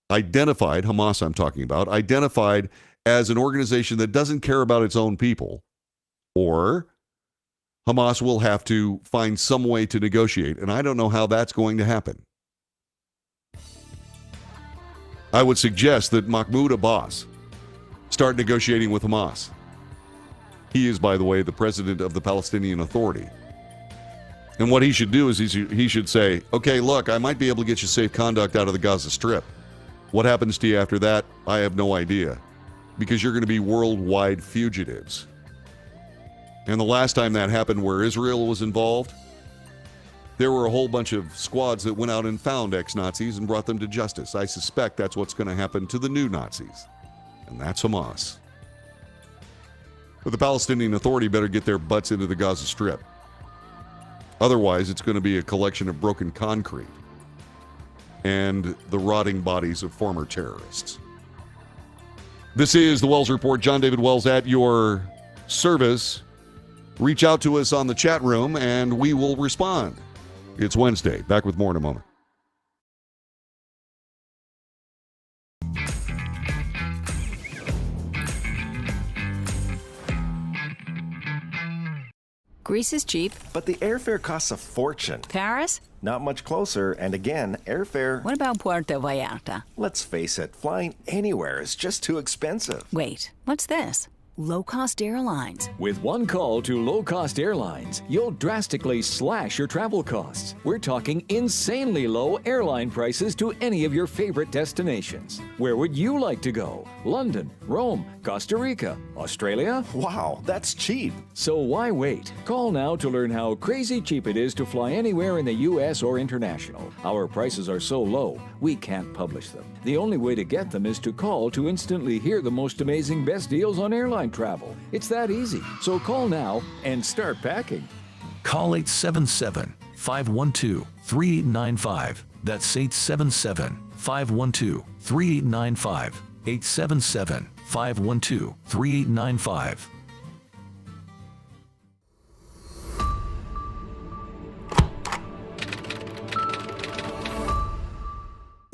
identified, Hamas I'm talking about, identified as an organization that doesn't care about its own people, or Hamas will have to find some way to negotiate, and I don't know how that's going to happen. I would suggest that Mahmoud Abbas start negotiating with Hamas. He is, by the way, the president of the Palestinian Authority. And what he should do is he should say, okay, look, I might be able to get you safe conduct out of the Gaza Strip. What happens to you after that, I have no idea, because you're going to be worldwide fugitives. And the last time that happened where Israel was involved, there were a whole bunch of squads that went out and found ex-Nazis and brought them to justice. I suspect that's what's going to happen to the new Nazis. And that's Hamas. But the Palestinian Authority better get their butts into the Gaza Strip. Otherwise, it's going to be a collection of broken concrete and the rotting bodies of former terrorists. This is the Wells Report. John David Wells at your service. Reach out to us on the chat room and we will respond. It's Wednesday. Back with more in a moment. Greece is cheap. But the airfare costs a fortune. Paris? Not much closer, and again, airfare... What about Puerto Vallarta? Let's face it, flying anywhere is just too expensive. Wait, what's this? Low-cost airlines. With one call to low-cost airlines, you'll drastically slash your travel costs. We're talking insanely low airline prices to any of your favorite destinations. Where would you like to go? London, Rome, Costa Rica, Australia? Wow, that's cheap. So why wait? Call now to learn how crazy cheap it is to fly anywhere in the U.S. or international. Our prices are so low, we can't publish them. The only way to get them is to call to instantly hear the most amazing best deals on airline travel. It's that easy. So call now and start packing. Call 877-512-3895. That's 877-512-3895. 877-512-3895.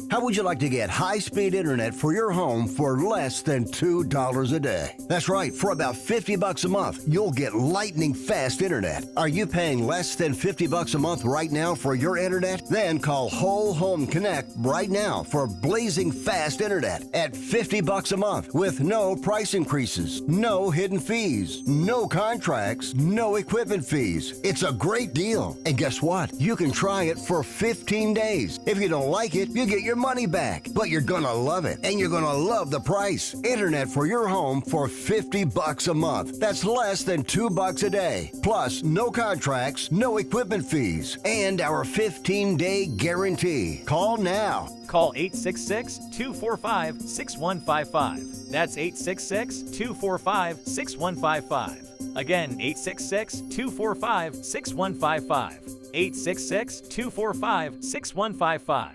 How would you like to get high-speed internet for your home for less than $2 a day? That's right, for about $50 a month, you'll get lightning-fast internet. Are you paying less than $50 a month right now for your internet? Then call Whole Home Connect right now for blazing fast internet at $50 a month with no price increases, no hidden fees, no contracts, no equipment fees. It's a great deal. And guess what? You can try it for 15 days. If you don't like it, you get your money back, but you're gonna love it, and you're gonna love the price. Internet for your home for $50 a month. That's less than $2 a day. Plus, no contracts, no equipment fees, and our 15-day guarantee. Call now. Call 866-245-6155. That's 866-245-6155. Again, 866-245-6155. 866-245-6155.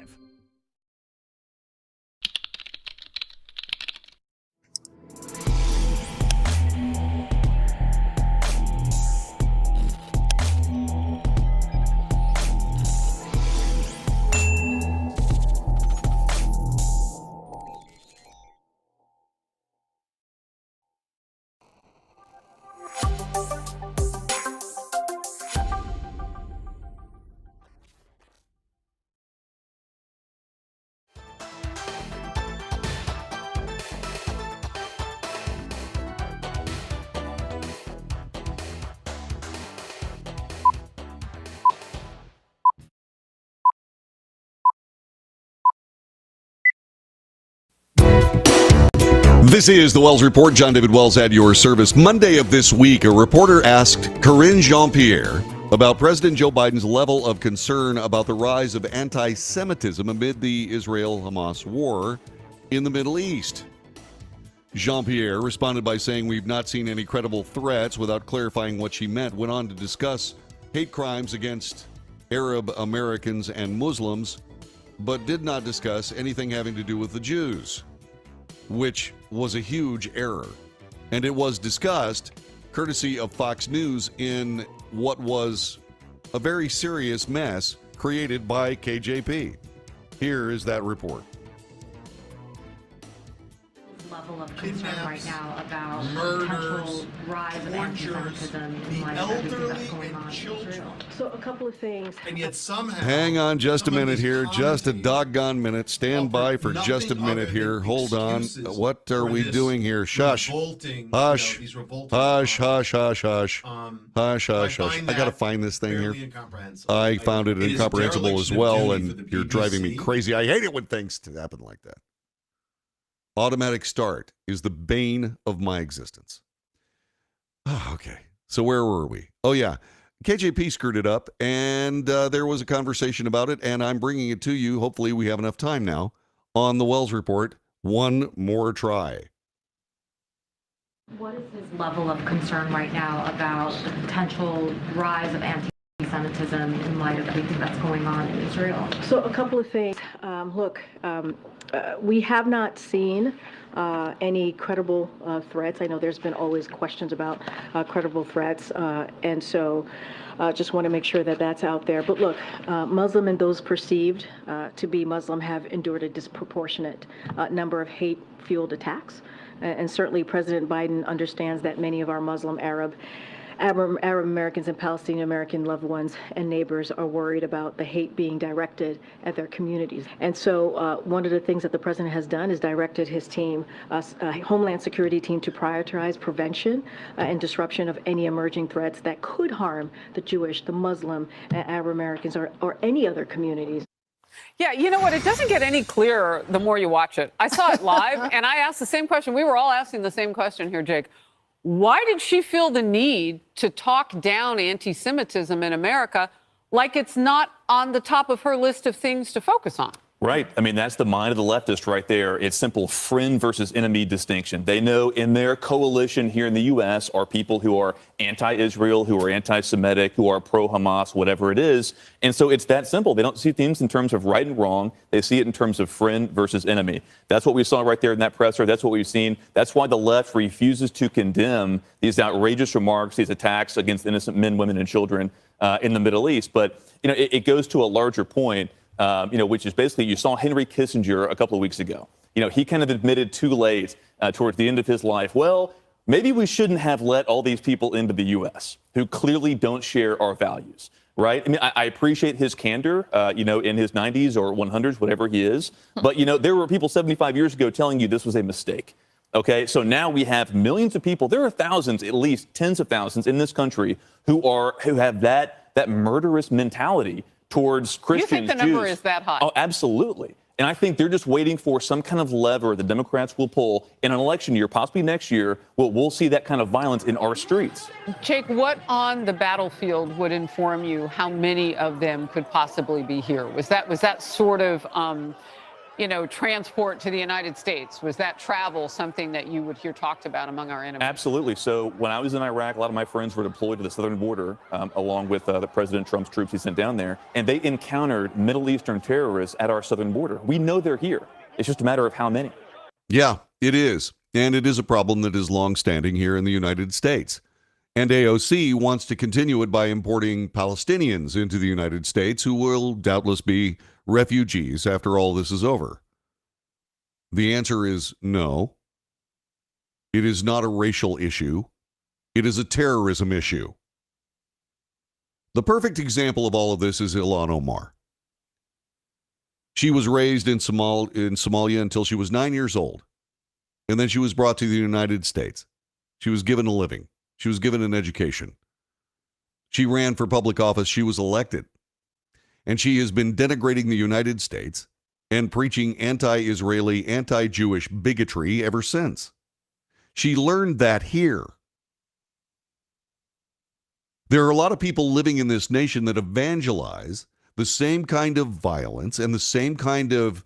This is the Wells Report. John David Wells at your service. Monday of this week, a reporter asked Karine Jean-Pierre about President Joe Biden's level of concern about the rise of anti-Semitism amid the Israel-Hamas war in the Middle East. Jean-Pierre responded by saying, "We've not seen any credible threats," without clarifying what she meant. Went on to discuss hate crimes against Arab Americans and Muslims, but did not discuss anything having to do with the Jews, which was a huge error. And it was discussed courtesy of Fox News in what was a very serious mess created by KJP. Here is that report. Level of concern right now about potential rise of anti-Semitism in light of everything that's going on in Israel. So a couple of things. And yet somehow... Hang on just a minute here. Just a doggone minute. Stand by for just a minute here. Hold on. What are we doing here? Shush. Hush. Hush, hush, hush, hush. Hush, hush, hush. I got to find this thing here. I found it incomprehensible as well, and you're driving me crazy. I hate it when things happen like that. Automatic start is the bane of my existence. Oh, okay. So where were we? Oh, yeah. KJP screwed it up, and there was a conversation about it, and I'm bringing it to you. Hopefully we have enough time now on the Wells Report. One more try. What is his level of concern right now about the potential rise of anti-Semitism in light of everything that's going on in Israel? So a couple of things. We have not seen any credible threats. I know there's been always questions about credible threats, and so just want to make sure that that's out there. But look, Muslim and those perceived to be Muslim have endured a disproportionate number of hate-fueled attacks, and certainly President Biden understands that many of our Muslim, Arab Americans and Palestinian American loved ones and neighbors are worried about the hate being directed at their communities. And so one of the things that the president has done is directed his team, Homeland Security team, to prioritize prevention and disruption of any emerging threats that could harm the Jewish, the Muslim, Arab Americans, or any other communities. Yeah, you know what? It doesn't get any clearer the more you watch it. I saw it live, and I asked the same question. We were all asking the same question here, Jake. Why did she feel the need to talk down anti-Semitism in America like it's not on the top of her list of things to focus on? Right. I mean, that's the mind of the leftist right there. It's simple friend versus enemy distinction. They know in their coalition here in the U.S. are people who are anti-Israel, who are anti-Semitic, who are pro-Hamas, whatever it is. And so it's that simple. They don't see things in terms of right and wrong. They see it in terms of friend versus enemy. That's what we saw right there in that presser. That's what we've seen. That's why the left refuses to condemn these outrageous remarks, these attacks against innocent men, women, and children in the Middle East. But, you know, it goes to a larger point. Which is basically, you saw Henry Kissinger a couple of weeks ago. You know, he kind of admitted too late towards the end of his life, well, maybe we shouldn't have let all these people into the U.S. who clearly don't share our values, right? I mean, I appreciate his candor, in his 90s or 100s, whatever he is. But, there were people 75 years ago telling you this was a mistake. OK, so now we have millions of people. There are thousands, at least tens of thousands in this country who have that murderous mentality towards Christians, You think the number is that high? Oh, absolutely. And I think they're just waiting for some kind of lever the Democrats will pull in an election year, possibly next year. We'll see that kind of violence in our streets. Jake, what on the battlefield would inform you how many of them could possibly be here? Was that sort of, transport to the United States? Was that travel something that you would hear talked about among our enemies? Absolutely. So when I was in Iraq, a lot of my friends were deployed to the southern border, along with the President Trump's troops he sent down there. And they encountered Middle Eastern terrorists at our southern border. We know they're here. It's just a matter of how many. Yeah, it is. And it is a problem that is longstanding here in the United States. And AOC wants to continue it by importing Palestinians into the United States who will doubtless be refugees after all this is over. The answer is no. It is not a racial issue. It is a terrorism issue. The perfect example of all of this is Ilhan Omar. She was raised in Somalia until she was 9 years old. And then she was brought to the United States. She was given a living. She was given an education. She ran for public office. She was elected. And she has been denigrating the United States and preaching anti-Israeli, anti-Jewish bigotry ever since. She learned that here. There are a lot of people living in this nation that evangelize the same kind of violence and the same kind of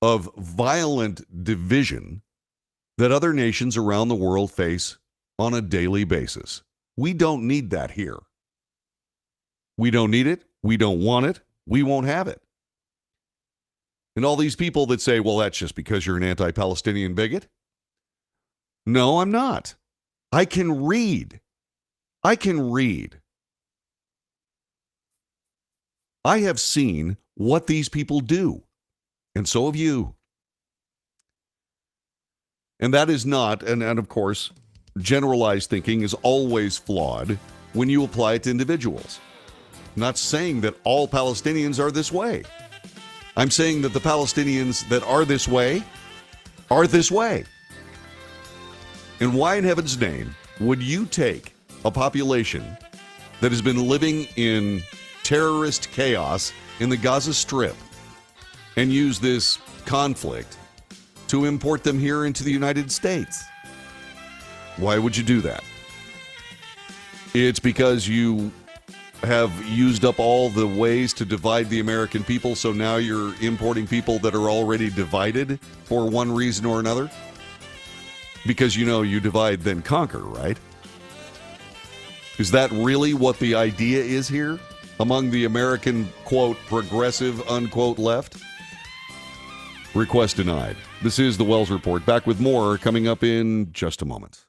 violent division that other nations around the world face on a daily basis. We don't need that here. We don't need it. We don't want it. We won't have it. And all these people that say, well, that's just because you're an anti-Palestinian bigot. No, I'm not. I can read. I have seen what these people do. And so have you. And that is not, and of course, generalized thinking is always flawed when you apply it to individuals. I'm not saying that all Palestinians are this way. I'm saying that the Palestinians that are this way are this way. And why in heaven's name would you take a population that has been living in terrorist chaos in the Gaza Strip and use this conflict to import them here into the United States? Why would you do that? It's because you have used up all the ways to divide the American people, so now you're importing people that are already divided for one reason or another? Because you divide then conquer, right? Is that really what the idea is here among the American, quote, progressive, unquote, left? Request denied. This is the Wells Report. Back with more coming up in just a moment.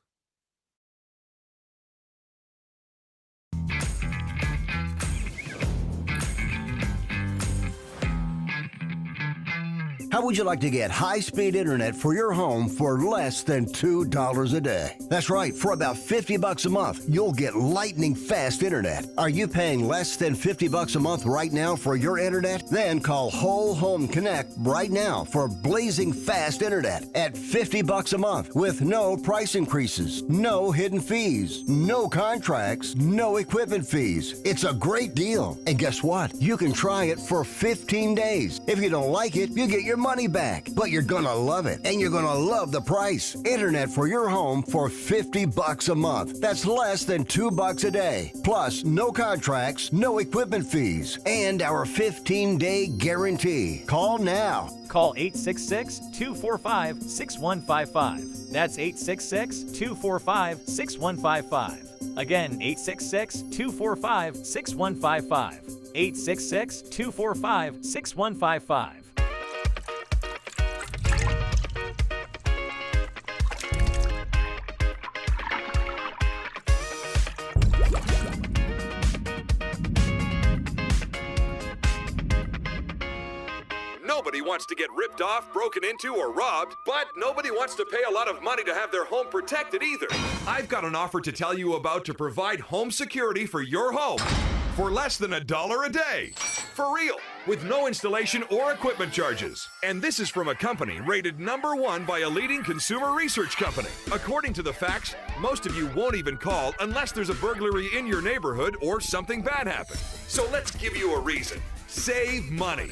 How would you like to get high-speed internet for your home for less than $2 a day? That's right, for about $50 a month, you'll get lightning fast internet. Are you paying less than $50 a month right now for your internet? Then call Whole Home Connect right now for blazing fast internet at $50 a month with no price increases, no hidden fees, no contracts, no equipment fees. It's a great deal. And guess what? You can try it for 15 days. If you don't like it, you get your money back, but you're gonna love it, and you're gonna love the price. Internet for your home for $50 a month. That's less than $2 a day. Plus, no contracts, no equipment fees, and our 15-day guarantee. Call now. Call 866-245-6155. That's 866-245-6155. Again, 866-245-6155. 866-245-6155. Nobody wants to get ripped off, broken into, or robbed, but nobody wants to pay a lot of money to have their home protected either. I've got an offer to tell you about to provide home security for your home for less than $1 a day. For real, with no installation or equipment charges. And this is from a company rated #1 by a leading consumer research company. According to the facts, most of you won't even call unless there's a burglary in your neighborhood or something bad happened. So let's give you a reason. Save money.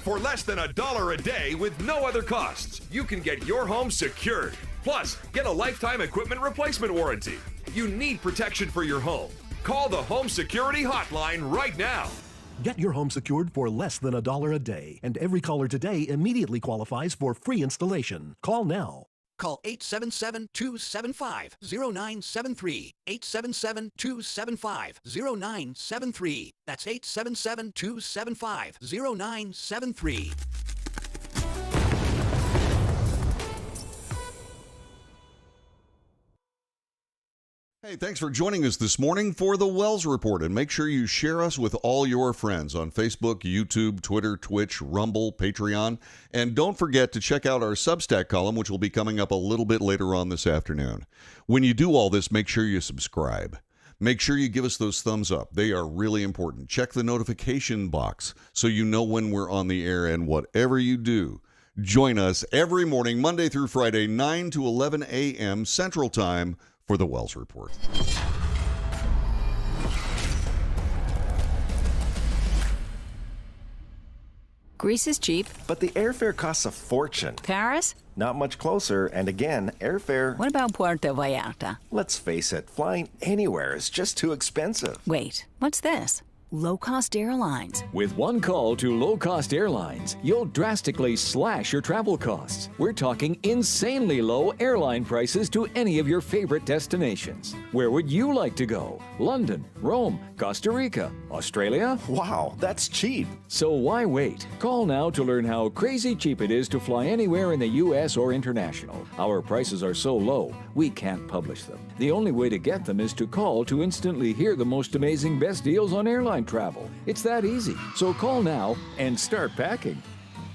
For less than $1 a day with no other costs, you can get your home secured. Plus, get a lifetime equipment replacement warranty. You need protection for your home. Call the Home Security Hotline right now. Get your home secured for less than $1 a day, and every caller today immediately qualifies for free installation. Call now. Call 877-275-0973. 877-275-0973. That's 877-275-0973. Hey, thanks for joining us this morning for the Wells Report, and make sure you share us with all your friends on Facebook, YouTube, Twitter, Twitch, Rumble, Patreon, and don't forget to check out our Substack column, which will be coming up a little bit later on this afternoon. When you do all this, make sure you subscribe. Make sure you give us those thumbs up. They are really important. Check the notification box so you know when we're on the air, and whatever you do, join us every morning, Monday through Friday, 9 to 11 a.m. Central Time, for the Wells Report. Greece is cheap. But the airfare costs a fortune. Paris? Not much closer, and again, airfare... What about Puerto Vallarta? Let's face it, flying anywhere is just too expensive. Wait, what's this? Low-cost airlines. With one call to low-cost airlines, you'll drastically slash your travel costs. We're talking insanely low airline prices to any of your favorite destinations. Where would you like to go? London, Rome, Costa Rica, Australia? Wow, that's cheap. So why wait? Call now to learn how crazy cheap it is to fly anywhere in the U.S. or international. Our prices are so low, we can't publish them. The only way to get them is to call to instantly hear the most amazing best deals on airline travel. It's that easy. So call now and start packing.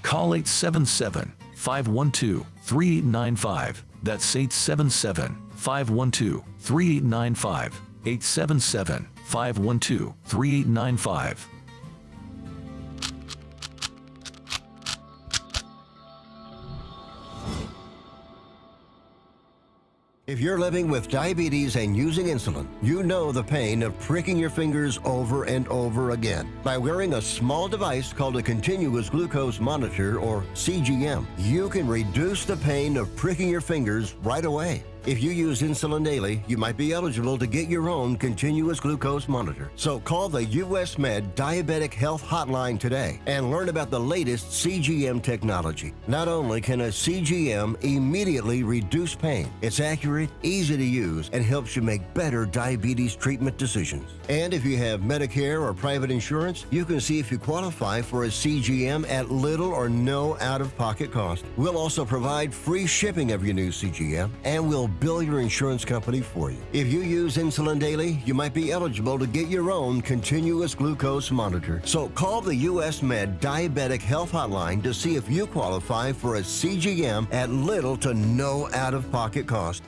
Call 877-512-3895. That's 877-512-3895. 877-512-3895. If you're living with diabetes and using insulin, you know the pain of pricking your fingers over and over again. By wearing a small device called a continuous glucose monitor, or CGM, you can reduce the pain of pricking your fingers right away. If you use insulin daily, you might be eligible to get your own continuous glucose monitor. So call the US Med Diabetic Health Hotline today and learn about the latest CGM technology. Not only can a CGM immediately reduce pain, it's accurate, easy to use, and helps you make better diabetes treatment decisions. And if you have Medicare or private insurance, you can see if you qualify for a CGM at little or no out-of-pocket cost. We'll also provide free shipping of your new CGM, and we'll bill your insurance company for you. If you use insulin daily, you might be eligible to get your own continuous glucose monitor. So call the US Med Diabetic Health Hotline to see if you qualify for a CGM at little to no out-of-pocket cost.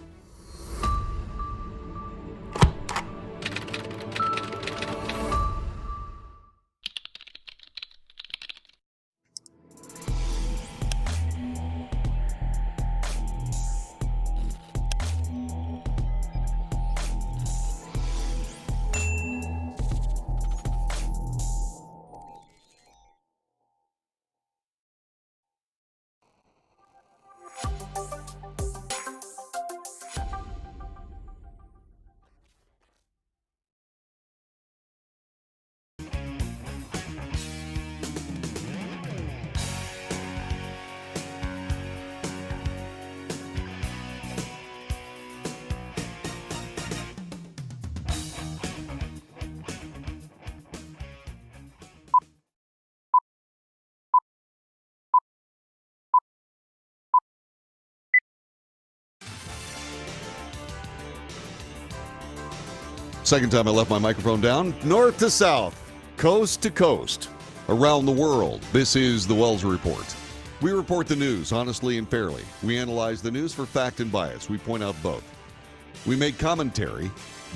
Second time I left my microphone down. North to south, coast to coast, around the world. This is the Wells Report. We report the news honestly and fairly. We analyze the news for fact and bias. We point out both. We make commentary.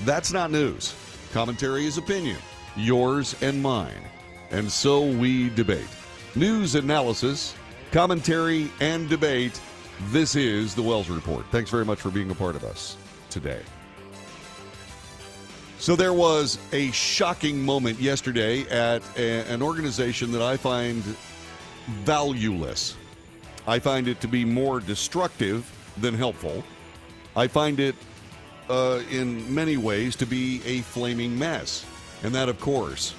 That's not news. Commentary is opinion, yours and mine. And so we debate. News analysis, commentary, and debate. This is the Wells Report. Thanks very much for being a part of us today. So there was a shocking moment yesterday at an organization that I find valueless. I find it to be more destructive than helpful. I find it in many ways to be a flaming mess. And that, of course,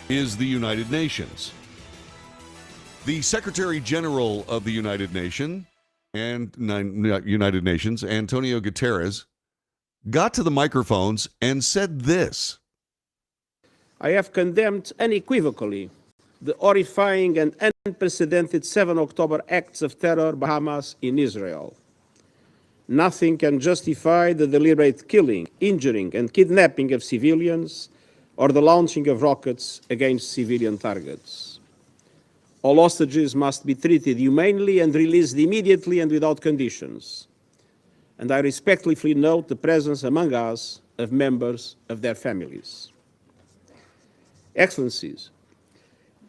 is the United Nations. The Secretary General of the United Nations, Antonio Guterres, got to the microphones and said this. I have condemned unequivocally the horrifying and unprecedented 7 October acts of terror by Hamas in Israel. Nothing can justify the deliberate killing, injuring, and kidnapping of civilians or the launching of rockets against civilian targets. All hostages must be treated humanely and released immediately and without conditions. And I respectfully note the presence among us of members of their families. Excellencies,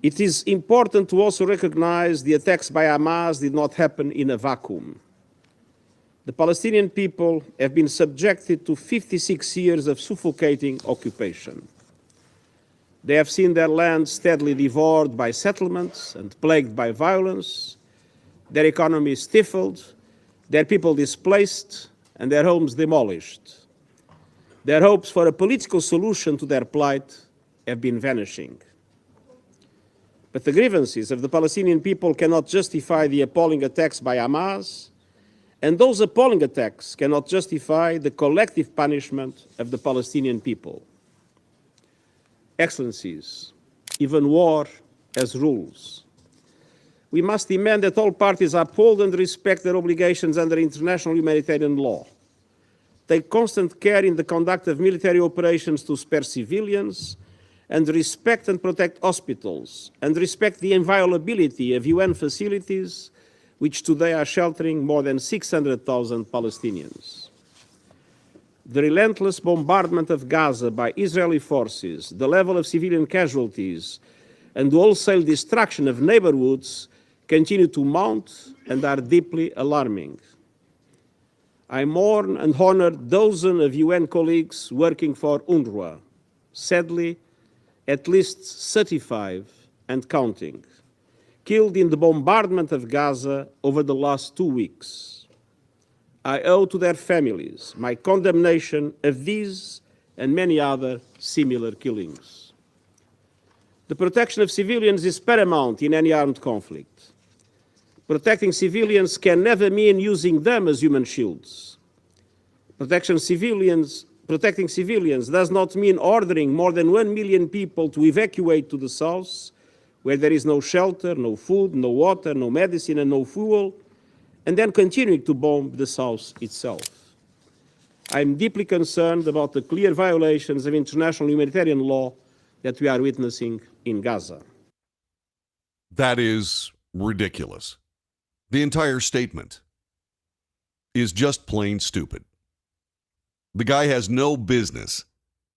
it is important to also recognize the attacks by Hamas did not happen in a vacuum. The Palestinian people have been subjected to 56 years of suffocating occupation. They have seen their land steadily devoured by settlements and plagued by violence, their economy stifled, their people displaced, and their homes demolished. Their hopes for a political solution to their plight have been vanishing. But the grievances of the Palestinian people cannot justify the appalling attacks by Hamas, and those appalling attacks cannot justify the collective punishment of the Palestinian people. Excellencies, even war has rules. We must demand that all parties uphold and respect their obligations under international humanitarian law, take constant care in the conduct of military operations to spare civilians, and respect and protect hospitals, and respect the inviolability of UN facilities, which today are sheltering more than 600,000 Palestinians. The relentless bombardment of Gaza by Israeli forces, the level of civilian casualties, and the wholesale destruction of neighborhoods continue to mount and are deeply alarming. I mourn and honor dozens of UN colleagues working for UNRWA. Sadly, at least 35 and counting, killed in the bombardment of Gaza over the last 2 weeks. I owe to their families my condemnation of these and many other similar killings. The protection of civilians is paramount in any armed conflict. Protecting civilians can never mean using them as human shields. Protecting civilians does not mean ordering more than 1 million people to evacuate to the south, where there is no shelter, no food, no water, no medicine, and no fuel, and then continuing to bomb the south itself. I am deeply concerned about the clear violations of international humanitarian law that we are witnessing in Gaza. That is ridiculous. The entire statement is just plain stupid. The guy has no business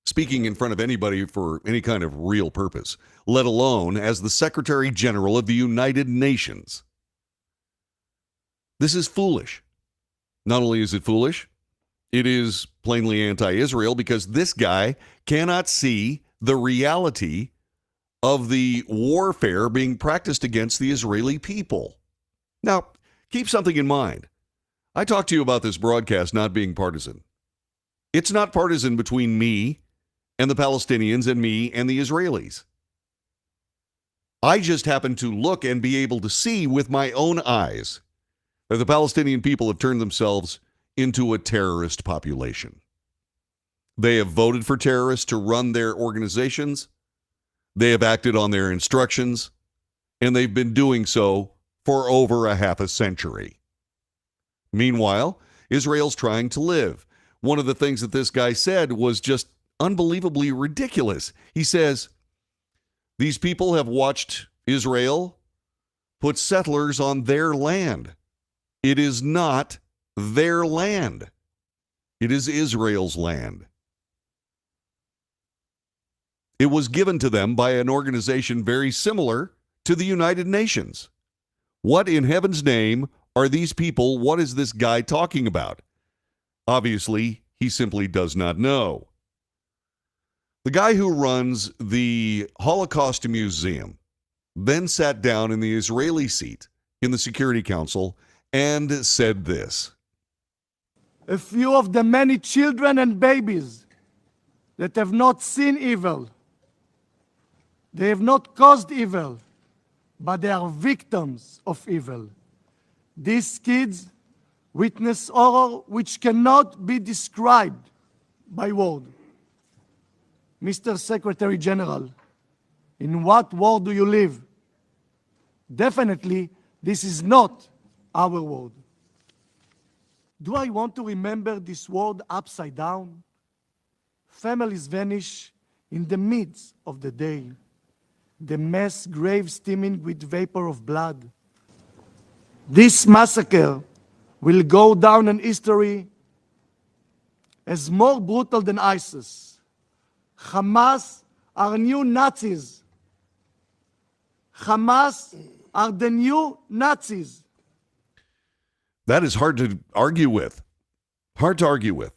speaking in front of anybody for any kind of real purpose, let alone as the Secretary General of the United Nations. This is foolish. Not only is it foolish, it is plainly anti-Israel because this guy cannot see the reality of the warfare being practiced against the Israeli people. Now, keep something in mind. I talked to you about this broadcast not being partisan. It's not partisan between me and the Palestinians and me and the Israelis. I just happen to look and be able to see with my own eyes that the Palestinian people have turned themselves into a terrorist population. They have voted for terrorists to run their organizations. They have acted on their instructions, and they've been doing so for over a half a century. Meanwhile, Israel's trying to live. One of the things that this guy said was just unbelievably ridiculous. He says, these people have watched Israel put settlers on their land. It is not their land. It is Israel's land. It was given to them by an organization very similar to the United Nations. What in heaven's name are these people? What is this guy talking about? Obviously, he simply does not know. The guy who runs the Holocaust Museum then sat down in the Israeli seat in the Security Council and said this. A few of the many children and babies that have not seen evil, they have not caused evil, but they are victims of evil. These kids witness horror which cannot be described by words. Mr. Secretary General, in what world do you live? Definitely, this is not our world. Do I want to remember this world upside down? Families vanish in the midst of the day. The mass grave steaming with vapor of blood. This massacre will go down in history as more brutal than ISIS. Hamas are new Nazis. Hamas are the new Nazis. That is hard to argue with. Hard to argue with.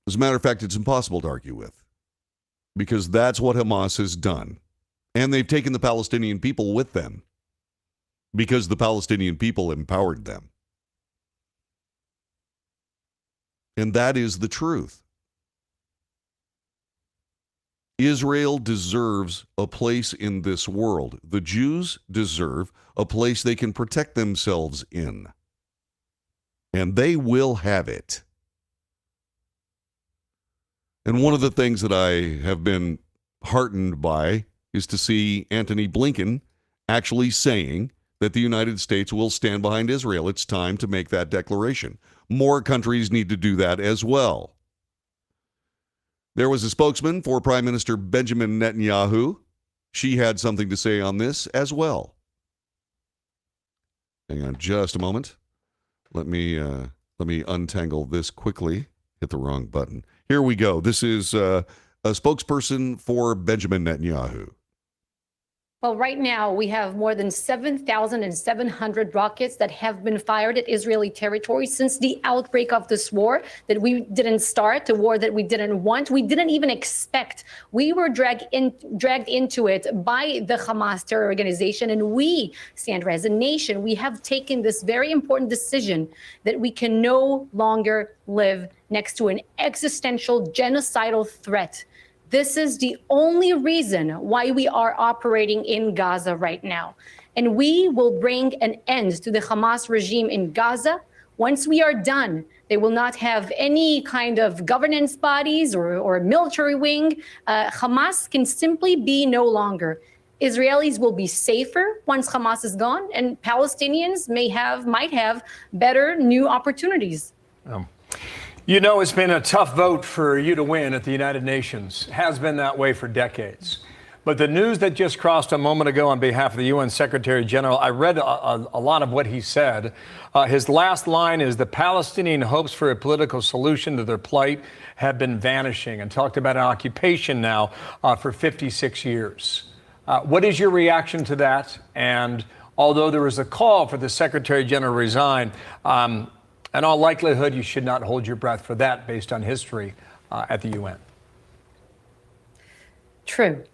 As a matter of fact, it's impossible to argue with. Because that's what Hamas has done. And they've taken the Palestinian people with them. Because the Palestinian people empowered them. And that is the truth. Israel deserves a place in this world. The Jews deserve a place they can protect themselves in. And they will have it. And one of the things that I have been heartened by is to see Antony Blinken actually saying that the United States will stand behind Israel. It's time to make that declaration. More countries need to do that as well. There was a spokesman for Prime Minister Benjamin Netanyahu. She had something to say on this as well. Hang on just a moment. Let me untangle this quickly. Hit the wrong button. Here we go. This is a spokesperson for Benjamin Netanyahu. Well, right now we have more than 7,700 rockets that have been fired at Israeli territory since the outbreak of this war that we didn't start, a war that we didn't want, we didn't even expect. We were dragged into it by the Hamas terror organization, and we, Sandra, as a nation, we have taken this very important decision that we can no longer live next to an existential genocidal threat. This is the only reason why we are operating in Gaza right now. And we will bring an end to the Hamas regime in Gaza. Once we are done, they will not have any kind of governance bodies or military wing. Hamas can simply be no longer. Israelis will be safer once Hamas is gone, and Palestinians might have better new opportunities. You know, it's been a tough vote for you to win at the United Nations. Has been that way for decades. But the news that just crossed a moment ago on behalf of the UN Secretary General, I read a lot of what he said. His last line is the Palestinian hopes for a political solution to their plight have been vanishing, and talked about an occupation now for 56 years. What is your reaction to that? And although there was a call for the Secretary General to resign, in all likelihood, you should not hold your breath for that based on history at the UN. True.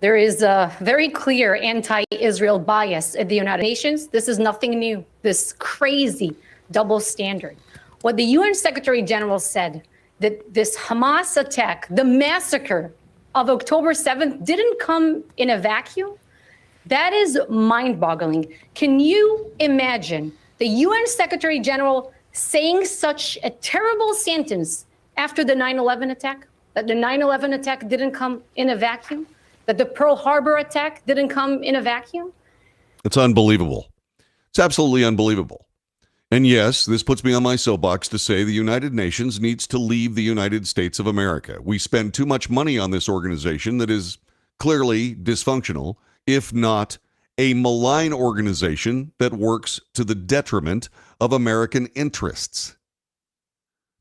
There is a very clear anti-Israel bias at the United Nations. This is nothing new, this crazy double standard. What the UN Secretary General said, that this Hamas attack, the massacre of October 7th, didn't come in a vacuum, that is mind-boggling. Can you imagine the UN Secretary General saying such a terrible sentence after the 9/11 attack, that the 9/11 attack didn't come in a vacuum, that the Pearl Harbor attack didn't come in a vacuum? It's unbelievable. It's absolutely unbelievable. And yes, this puts me on my soapbox to say the United Nations needs to leave the United States of America. We spend too much money on this organization that is clearly dysfunctional, if not a malign organization that works to the detriment of American interests.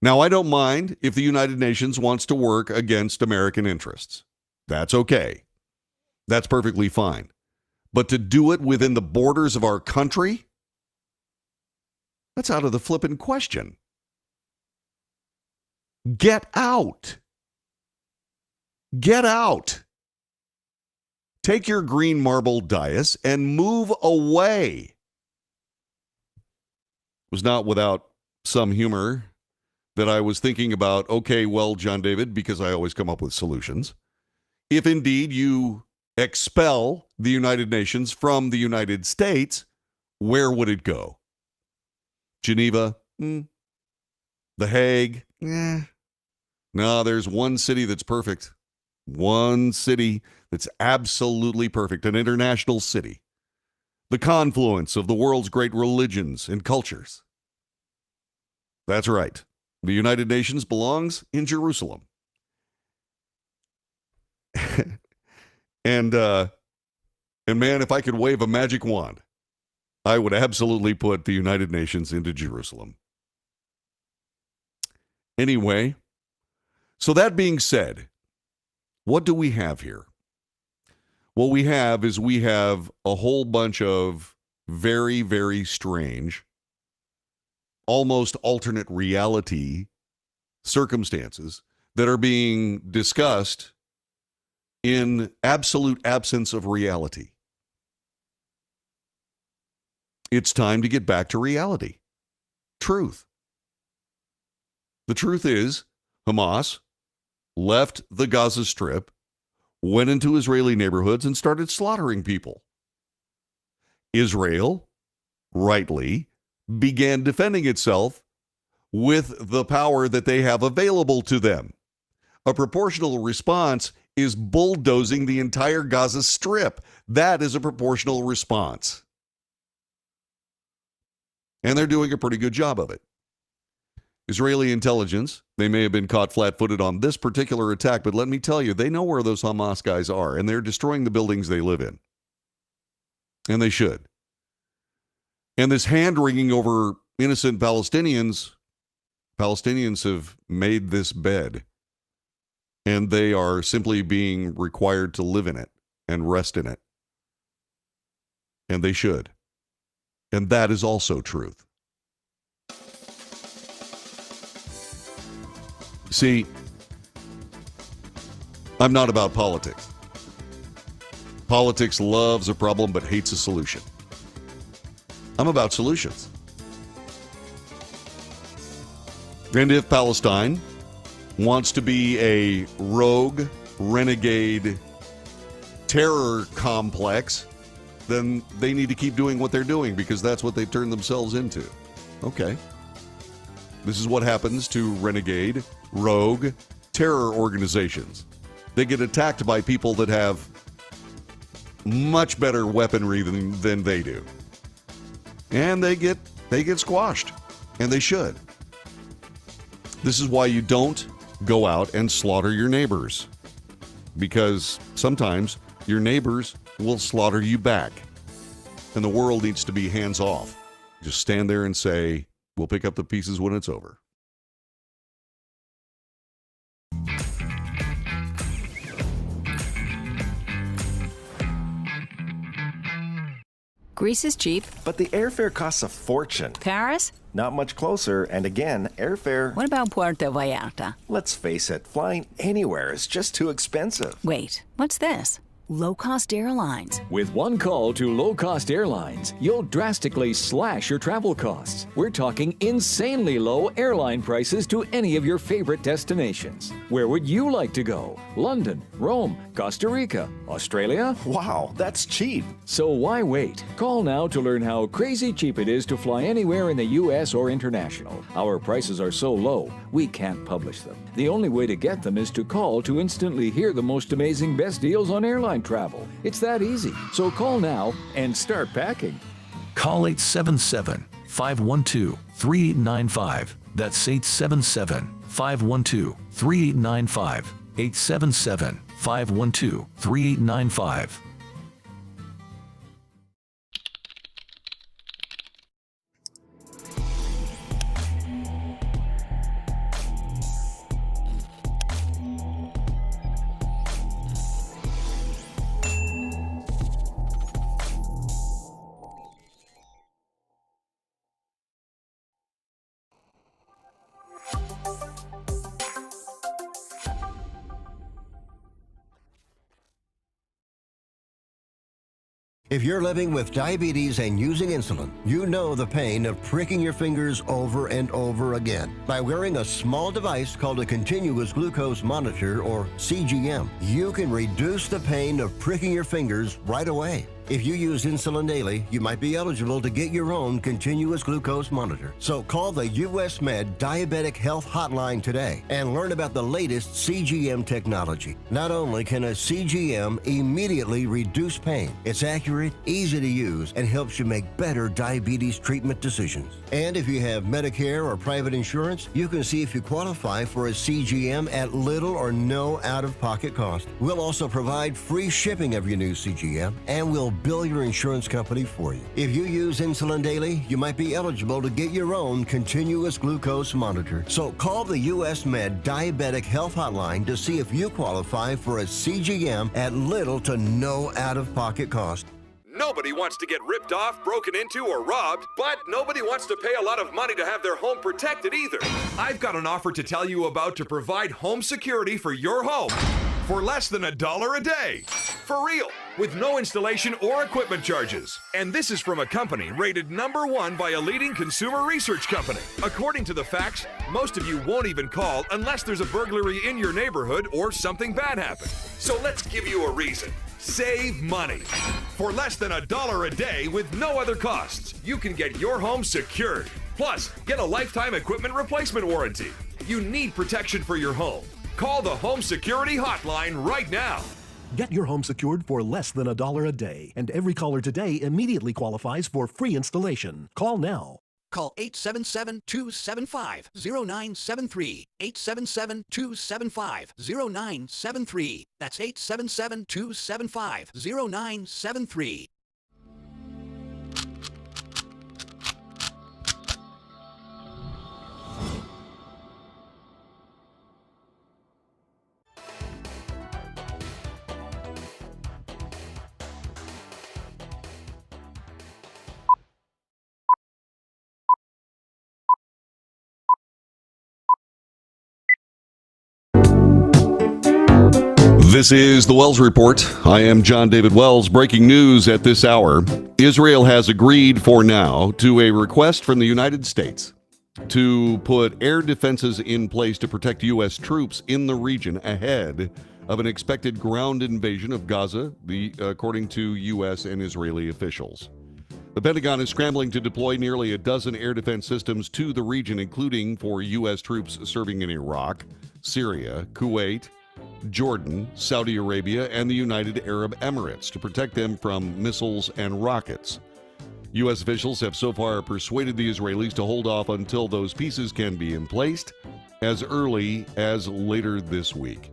Now, I don't mind if the United Nations wants to work against American interests. That's okay. That's perfectly fine. But to do it within the borders of our country, that's out of the flippin' question. Get out. Get out. Take your green marble dais and move away. It was not without some humor that I was thinking about, okay, well, John David, because I always come up with solutions. If indeed you expel the United Nations from the United States, where would it go? Geneva? The Hague? No, there's one city that's perfect. One city that's absolutely perfect, an international city. The confluence of the world's great religions and cultures. That's right. The United Nations belongs in Jerusalem. And man, if I could wave a magic wand, I would absolutely put the United Nations into Jerusalem. Anyway, so that being said, what do we have here? What we have is we have a whole bunch of very, very strange, almost alternate reality circumstances that are being discussed in absolute absence of reality. It's time to get back to reality. Truth. The truth is, Hamas left the Gaza Strip, went into Israeli neighborhoods, and started slaughtering people. Israel, rightly, began defending itself with the power that they have available to them. A proportional response is bulldozing the entire Gaza Strip. That is a proportional response. And they're doing a pretty good job of it. Israeli intelligence, they may have been caught flat-footed on this particular attack, but let me tell you, they know where those Hamas guys are, and they're destroying the buildings they live in. And they should. And this hand-wringing over innocent Palestinians have made this bed, and they are simply being required to live in it and rest in it And they should. And that is also truth. See, I'm not about politics. Politics loves a problem but hates a solution. I'm about solutions. And if Palestine wants to be a rogue, renegade, terror complex, then they need to keep doing what they're doing because that's what they've turned themselves into. Okay. This is what happens to renegade, rogue, terror organizations. They get attacked by people that have much better weaponry than they do. And they get squashed. And they should. This is why you don't go out and slaughter your neighbors. Because sometimes your neighbors will slaughter you back. And the world needs to be hands off. Just stand there and say, we'll pick up the pieces when it's over. Greece is cheap. But the airfare costs a fortune. Paris? Not much closer, and again, airfare... What about Puerto Vallarta? Let's face it, flying anywhere is just too expensive. Wait, what's this? Low-cost airlines. With one call to low-cost airlines, you'll drastically slash your travel costs. We're talking insanely low airline prices to any of your favorite destinations. Where would you like to go? London, Rome, Costa Rica, Australia? Wow, that's cheap. So why wait? Call now to learn how crazy cheap it is to fly anywhere in the U.S. or international. Our prices are so low, we can't publish them. The only way to get them is to call to instantly hear the most amazing best deals on airline travel. It's that easy. So call now and start packing. Call 877-512-3895. That's 877-512-3895. 877-512-3895. If you're living with diabetes and using insulin, you know the pain of pricking your fingers over and over again. By wearing a small device called a continuous glucose monitor, or CGM, you can reduce the pain of pricking your fingers right away. If you use insulin daily, you might be eligible to get your own continuous glucose monitor. So call the US Med Diabetic Health Hotline today and learn about the latest CGM technology. Not only can a CGM immediately reduce pain, it's accurate, easy to use, and helps you make better diabetes treatment decisions. And if you have Medicare or private insurance, you can see if you qualify for a CGM at little or no out-of-pocket cost. We'll also provide free shipping of your new CGM, and we'll bill your insurance company for you. If you use insulin daily, you might be eligible to get your own continuous glucose monitor. So call the US Med Diabetic Health Hotline to see if you qualify for a CGM at little to no out-of-pocket cost. Nobody wants to get ripped off, broken into, or robbed, but nobody wants to pay a lot of money to have their home protected either. I've got an offer to tell you about to provide home security for your home for less than $1 a day. For real, with no installation or equipment charges. And this is from a company rated #1 by a leading consumer research company. According to the facts, most of you won't even call unless there's a burglary in your neighborhood or something bad happened. So let's give you a reason. Save money. For less than $1 a day with no other costs, you can get your home secured. Plus, get a lifetime equipment replacement warranty. You need protection for your home. Call the Home Security Hotline right now. Get your home secured for less than $1 a day, and every caller today immediately qualifies for free installation. Call now. Call 877-275-0973. 877-275-0973. That's 877-275-0973. This is the Wells Report. I am John David Wells. Breaking news at this hour. Israel has agreed for now to a request from the United States to put air defenses in place to protect U.S. troops in the region ahead of an expected ground invasion of Gaza, according to U.S. and Israeli officials. The Pentagon is scrambling to deploy nearly a dozen air defense systems to the region, including for U.S. troops serving in Iraq, Syria, Kuwait, Jordan, Saudi Arabia, and the United Arab Emirates to protect them from missiles and rockets. U.S. officials have so far persuaded the Israelis to hold off until those pieces can be in place as early as later this week.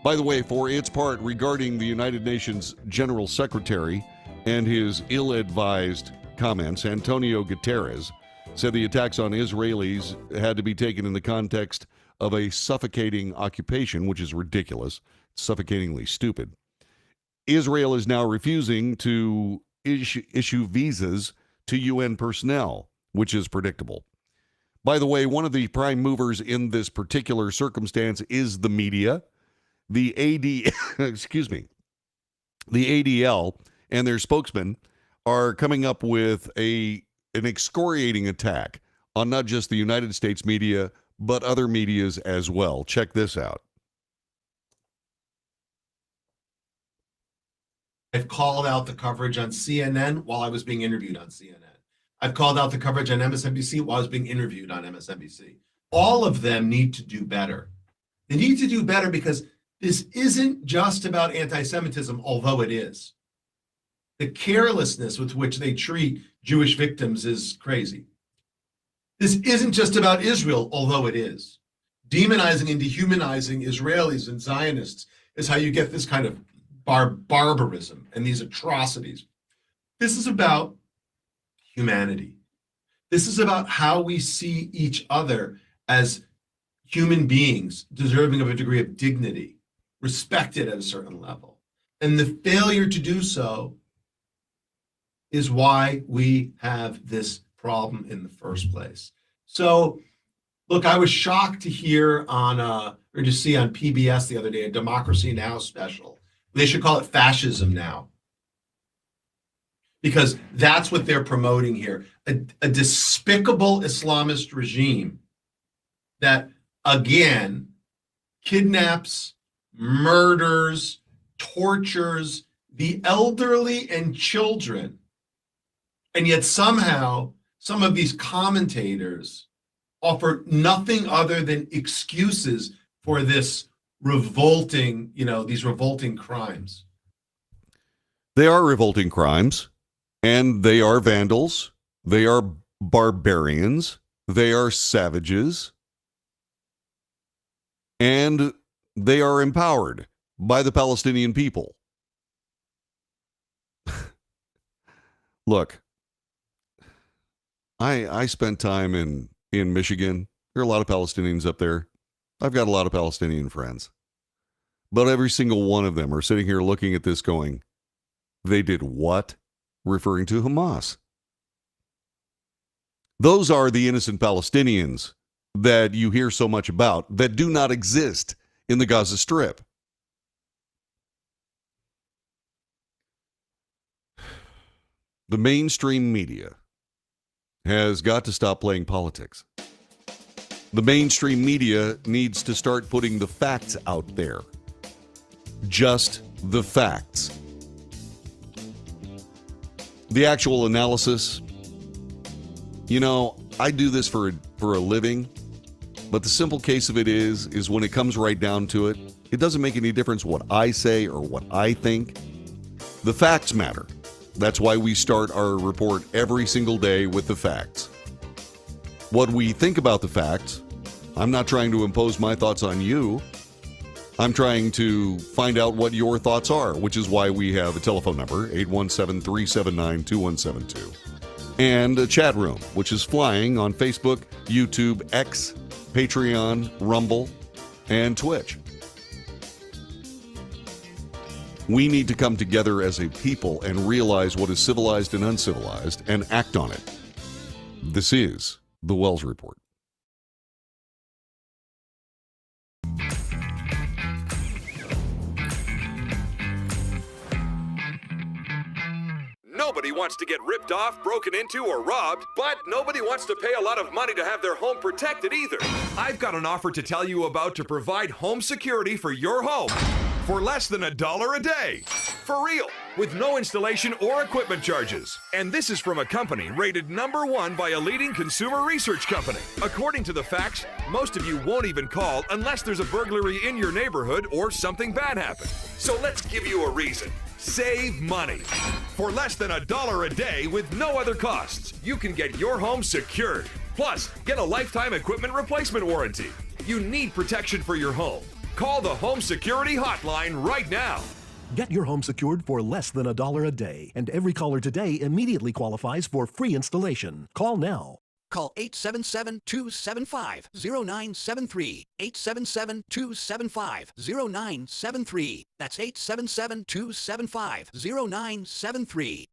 By the way, for its part regarding the United Nations General Secretary and his ill-advised comments, Antonio Guterres said the attacks on Israelis had to be taken in the context of a suffocating occupation, which is ridiculous, suffocatingly stupid. Israel is now refusing to issue visas to UN personnel, which is predictable. By the way, one of the prime movers in this particular circumstance is the media. The the ADL and their spokesman are coming up with an excoriating attack on not just the United States media, but other medias as well. Check this out. I've called out the coverage on CNN while I was being interviewed on CNN. I've called out the coverage on MSNBC while I was being interviewed on MSNBC. All of them need to do better. They need to do better because this isn't just about anti-Semitism, although it is. The carelessness with which they treat Jewish victims is crazy. This isn't just about Israel, although it is. Demonizing and dehumanizing Israelis and Zionists is how you get this kind of barbarism and these atrocities. This is about humanity. This is about how we see each other as human beings deserving of a degree of dignity, respected at a certain level. And the failure to do so is why we have this problem in the first place. So, look, I was shocked to hear or to see on PBS the other day, a Democracy Now! Special. They should call it Fascism Now. Because that's what they're promoting here. A despicable Islamist regime that, again, kidnaps, murders, tortures the elderly and children. And yet somehow, some of these commentators offer nothing other than excuses for this revolting, these revolting crimes. They are revolting crimes, and they are vandals. They are barbarians. They are savages. And they are empowered by the Palestinian people. Look, I spent time in Michigan. There are a lot of Palestinians up there. I've got a lot of Palestinian friends. But every single one of them are sitting here looking at this going, they did what? Referring to Hamas. Those are the innocent Palestinians that you hear so much about that do not exist in the Gaza Strip. The mainstream media has got to stop playing politics. The mainstream media needs to start putting the facts out there. Just the facts. The actual analysis, I do this for a living, but the simple case of it is when it comes right down to it, it doesn't make any difference what I say or what I think. The facts matter. That's why we start our report every single day with the facts. What we think about the facts, I'm not trying to impose my thoughts on you. I'm trying to find out what your thoughts are, which is why we have a telephone number, 817-379-2172, and a chat room, which is flying on Facebook, YouTube, X, Patreon, Rumble, and Twitch. We need to come together as a people and realize what is civilized and uncivilized and act on it. This is the Wells Report. nobody wants to get ripped off, broken into, or robbed, but nobody wants to pay a lot of money to have their home protected either. I've got an offer to tell you about to provide home security for your home for less than $1 a day. For real, with no installation or equipment charges. And this is from a company rated #1 by a leading consumer research company. According to the facts, most of you won't even call unless there's a burglary in your neighborhood or something bad happened. So let's give you a reason. Save money. For less than $1 a day with no other costs, you can get your home secured. Plus, get a lifetime equipment replacement warranty. You need protection for your home. Call the Home Security Hotline right now. Get your home secured for less than $1 a day, and every caller today immediately qualifies for free installation. Call now. Call 877-275-0973. 877-275-0973. That's 877-275-0973.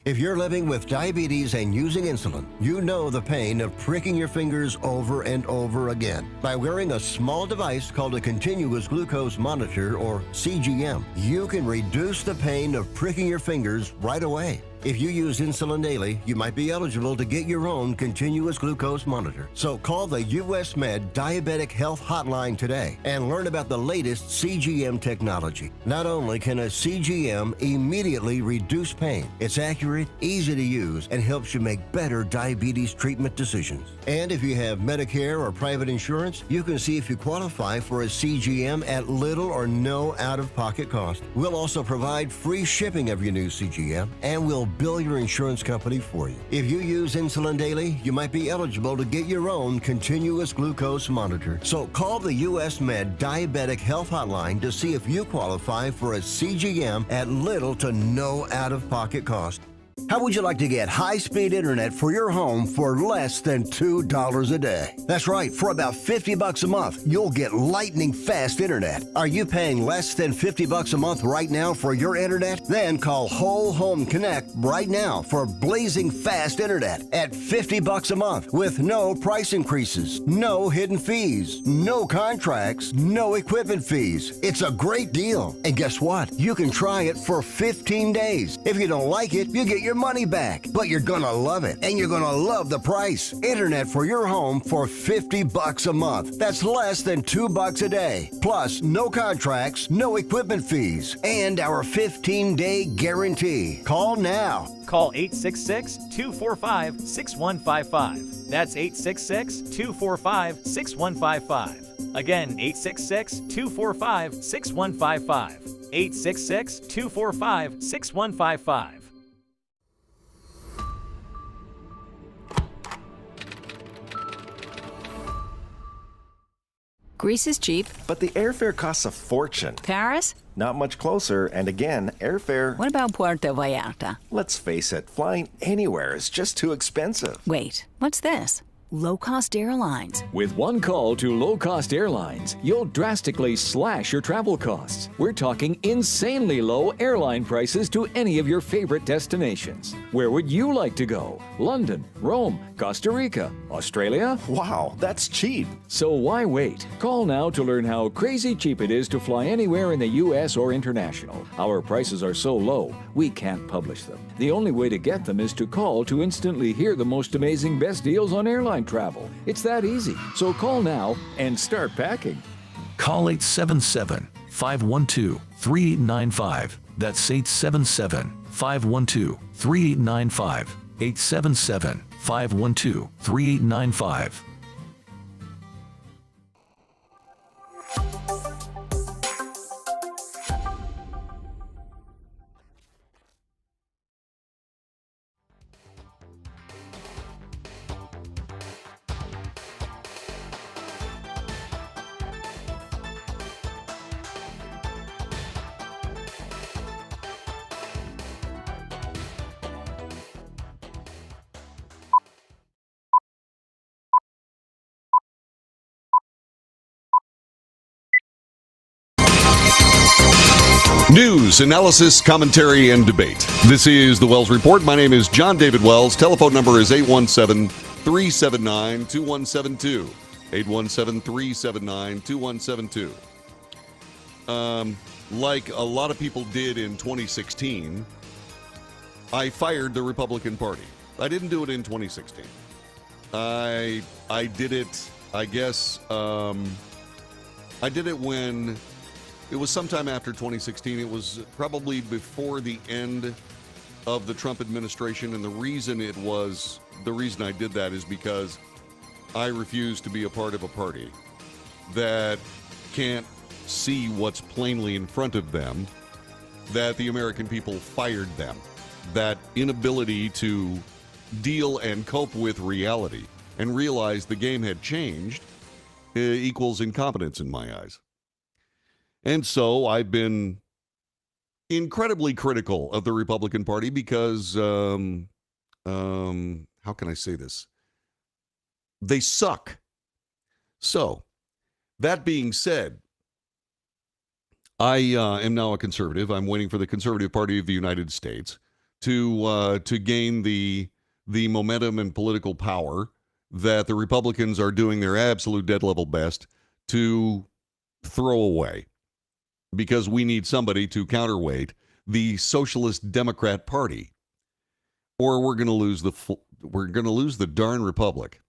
If you're living with diabetes and using insulin, you know the pain of pricking your fingers over and over again. By wearing a small device called a continuous glucose monitor, or CGM, you can reduce the pain of pricking your fingers right away. If you use insulin daily, you might be eligible to get your own continuous glucose monitor. So call the US Med Diabetic Health Hotline today and learn about the latest CGM technology. Not only can a CGM immediately reduce pain, it's accurate, easy to use, and helps you make better diabetes treatment decisions. And if you have Medicare or private insurance, you can see if you qualify for a CGM at little or no out-of-pocket cost. We'll also provide free shipping of your new CGM, and we'll bill your insurance company for you. If you use insulin daily, you might be eligible to get your own continuous glucose monitor. So call the US Med Diabetic Health Hotline to see if you qualify for a CGM at little to no out-of-pocket cost. How would you like to get high-speed internet for your home for less than $2 a day? That's right, for about $50 a month, you'll get lightning fast internet. Are you paying less than $50 a month right now for your internet? Then call Whole Home Connect right now for blazing fast internet at $50 a month with no price increases, no hidden fees, no contracts, no equipment fees. It's a great deal. And guess what? You can try it for 15 days. If you don't like it, you get your money back, but you're gonna love it, and you're gonna love the price. Internet for your home for $50 a month. That's less than $2 a day. Plus, no contracts, no equipment fees, and our 15-day guarantee. Call now. Call 866-245-6155. That's 866-245-6155. Again, 866-245-6155. 866-245-6155. Greece is cheap. But the airfare costs a fortune. Paris? Not much closer, and again, airfare... What about Puerto Vallarta? Let's face it, flying anywhere is just too expensive. Wait, what's this? Low-cost airlines. With one call to low-cost airlines, you'll drastically slash your travel costs. We're talking insanely low airline prices to any of your favorite destinations. Where would you like to go? London, Rome, Costa Rica, Australia? Wow, that's cheap. So why wait? Call now to learn how crazy cheap it is to fly anywhere in the U.S. or international. Our prices are so low, we can't publish them. The only way to get them is to call to instantly hear the most amazing best deals on airline travel. It's that easy. So call now and start packing. Call 877-512-3895. That's 877-512-3895. 877-512-3895. News, analysis, commentary, and debate. This is the Wells Report. My name is John David Wells. Telephone number is 817-379-2172. 817-379-2172. Like a lot of people did in 2016, I fired the Republican Party. I didn't do it in 2016. I did it, I guess, I did it when it was sometime after 2016. It was probably before the end of the Trump administration. And the reason I did that is because I refuse to be a part of a party that can't see what's plainly in front of them, that the American people fired them. That inability to deal and cope with reality and realize the game had changed equals incompetence in my eyes. And so I've been incredibly critical of the Republican Party because, how can I say this? They suck. So, that being said, I am now a conservative. I'm waiting for the Conservative Party of the United States to gain the momentum and political power that the Republicans are doing their absolute dead level best to throw away, because we need somebody to counterweight the Socialist Democrat Party, or we're going to lose the darn republic.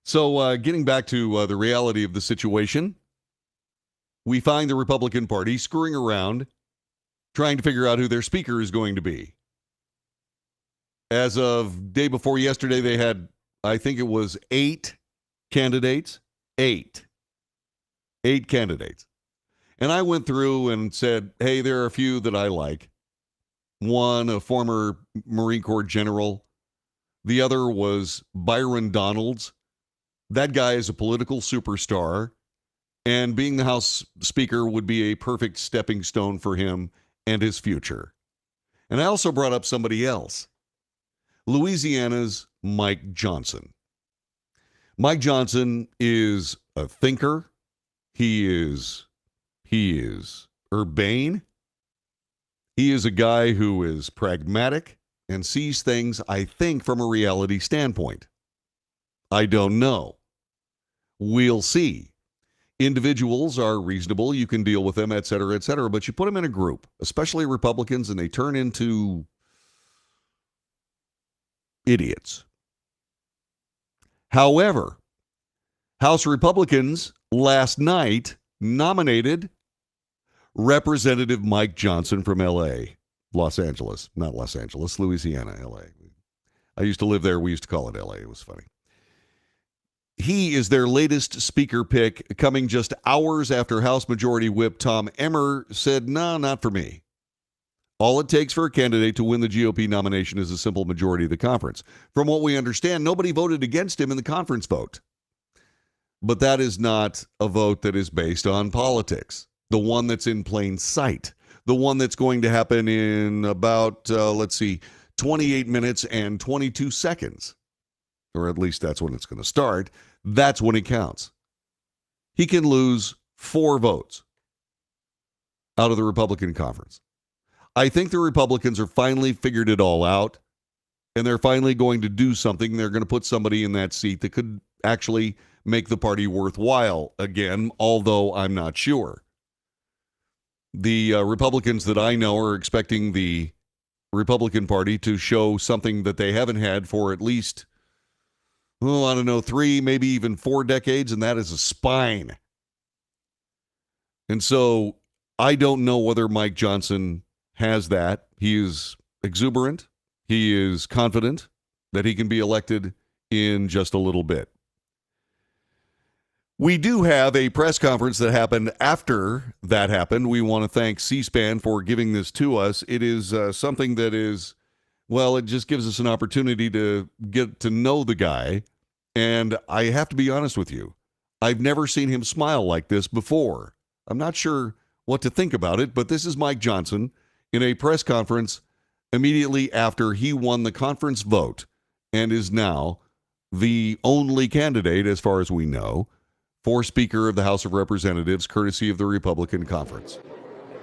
So, getting back to the reality of the situation, we find the Republican Party screwing around, trying to figure out who their speaker is going to be. As of day before yesterday, they had, I think it was 8 candidates. 8 candidates. And I went through and said, hey, there are a few that I like. One, a former Marine Corps general. The other was Byron Donalds. That guy is a political superstar, and being the House Speaker would be a perfect stepping stone for him and his future. And I also brought up somebody else, Louisiana's Mike Johnson. Mike Johnson is a thinker. He is urbane. He is a guy who is pragmatic and sees things, I think, from a reality standpoint. I don't know. We'll see. Individuals are reasonable. You can deal with them, et cetera, but you put them in a group, especially Republicans, and they turn into idiots. However, House Republicans last night nominated Representative Mike Johnson from Louisiana, L.A. I used to live there. We used to call it L.A. It was funny. He is their latest speaker pick, coming just hours after House Majority Whip Tom Emmer said, no, not for me. All it takes for a candidate to win the GOP nomination is a simple majority of the conference. From what we understand, nobody voted against him in the conference vote. But that is not a vote that is based on politics. The one that's in plain sight. The one that's going to happen in about, 28 minutes and 22 seconds. Or at least that's when it's going to start. That's when it counts. He can lose 4 votes out of the Republican conference. I think the Republicans are finally figured it all out, and they're finally going to do something. They're going to put somebody in that seat that could actually make the party worthwhile again, although I'm not sure. The Republicans that I know are expecting the Republican Party to show something that they haven't had for at least 3, maybe even 4 decades, and that is a spine. And so I don't know whether Mike Johnson has that. He is exuberant. He is confident that he can be elected in just a little bit. We do have a press conference that happened after that happened. We want to thank C-SPAN for giving this to us. It is something that is, it just gives us an opportunity to get to know the guy. And I have to be honest with you, I've never seen him smile like this before. I'm not sure what to think about it, but this is Mike Johnson in a press conference immediately after he won the conference vote and is now the only candidate, as far as we know, for Speaker of the House of Representatives, courtesy of the Republican conference.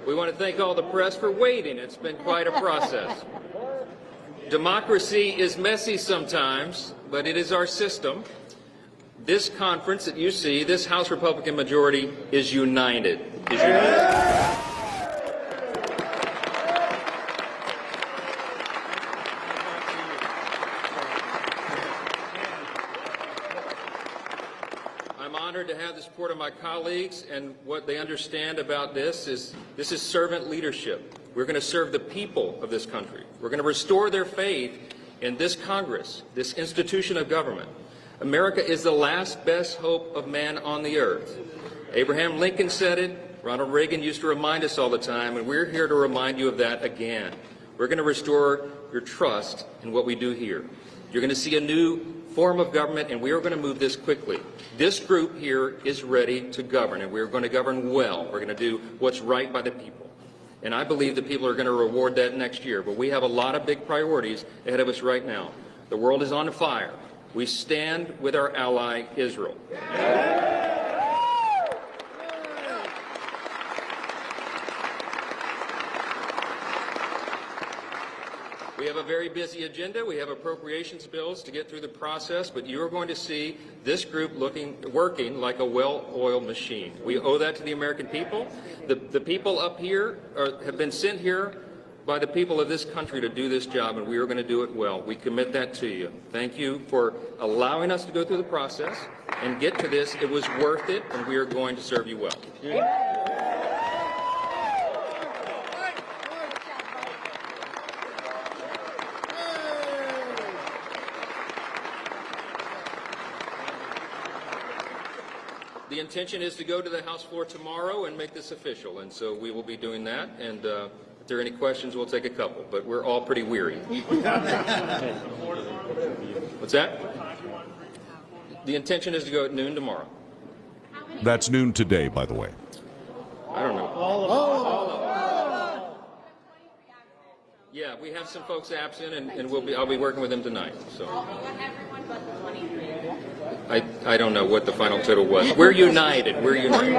We want to thank all the press for waiting. It's been quite a process. Democracy is messy sometimes, but it is our system. This conference that you see, this House Republican majority, is united. I'm honored to have the support of my colleagues, and what they understand about this is servant leadership. We're going to serve the people of this country. We're going to restore their faith in this Congress, this institution of government. America is the last best hope of man on the earth. Abraham Lincoln said it. Ronald Reagan used to remind us all the time, and we're here to remind you of that again. We're going to restore your trust in what we do here. You're going to see a new form of government, and we are going to move this quickly. This group here is ready to govern, and we're going to govern well. We're going to do what's right by the people. And I believe the people are going to reward that next year. But we have a lot of big priorities ahead of us right now. The world is on fire. We stand with our ally, Israel. We have a very busy agenda. We have appropriations bills to get through the process, but you're going to see this group working like a well-oiled machine. We owe that to the American people. The people up here have been sent here by the people of this country to do this job, and we are going to do it well. We commit that to you. Thank you for allowing us to go through the process and get to this. It was worth it, and we are going to serve you well. The intention is to go to the House floor tomorrow and make this official, and so we will be doing that. And if there are any questions, we'll take a couple, but we're all pretty weary. What's that? The intention is to go at noon tomorrow. That's noon today, by the way. I don't know. Yeah, we have some folks absent, and I'll be working with them tonight. So. I don't know what the final total was. We're united. We're united.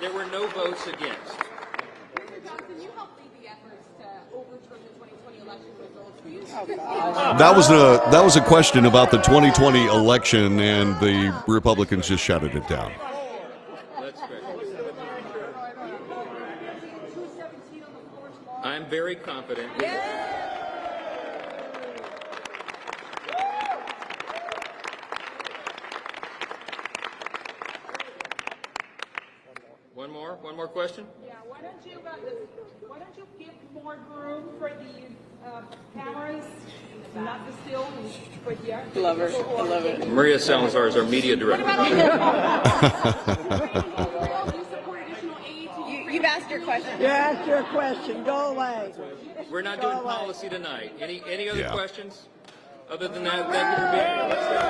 There were no votes against. That was a question about the 2020 election, and the Republicans just shouted it down. That's great. I'm very confident. One more question? Yeah, why don't you give more room for the cameras, not the still, but here? Love her. I love it. Maria Salazar is our media director. You've asked your question. You asked your question. Go away. We're not doing policy tonight. Any other questions? Other than that, thank you for being here. Let's go.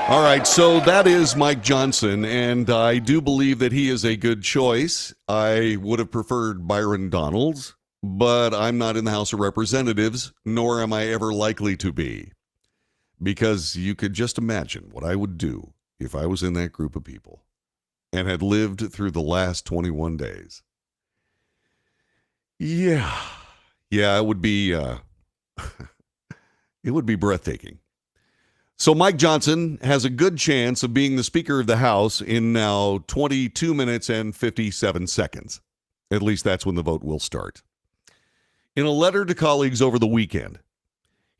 All right, so that is Mike Johnson, and I do believe that he is a good choice. I would have preferred Byron Donalds, but I'm not in the House of Representatives, nor am I ever likely to be, because you could just imagine what I would do if I was in that group of people and had lived through the last 21 days. Yeah, it would be it would be breathtaking. So Mike Johnson has a good chance of being the Speaker of the House in now 22 minutes and 57 seconds. At least that's when the vote will start. In a letter to colleagues over the weekend,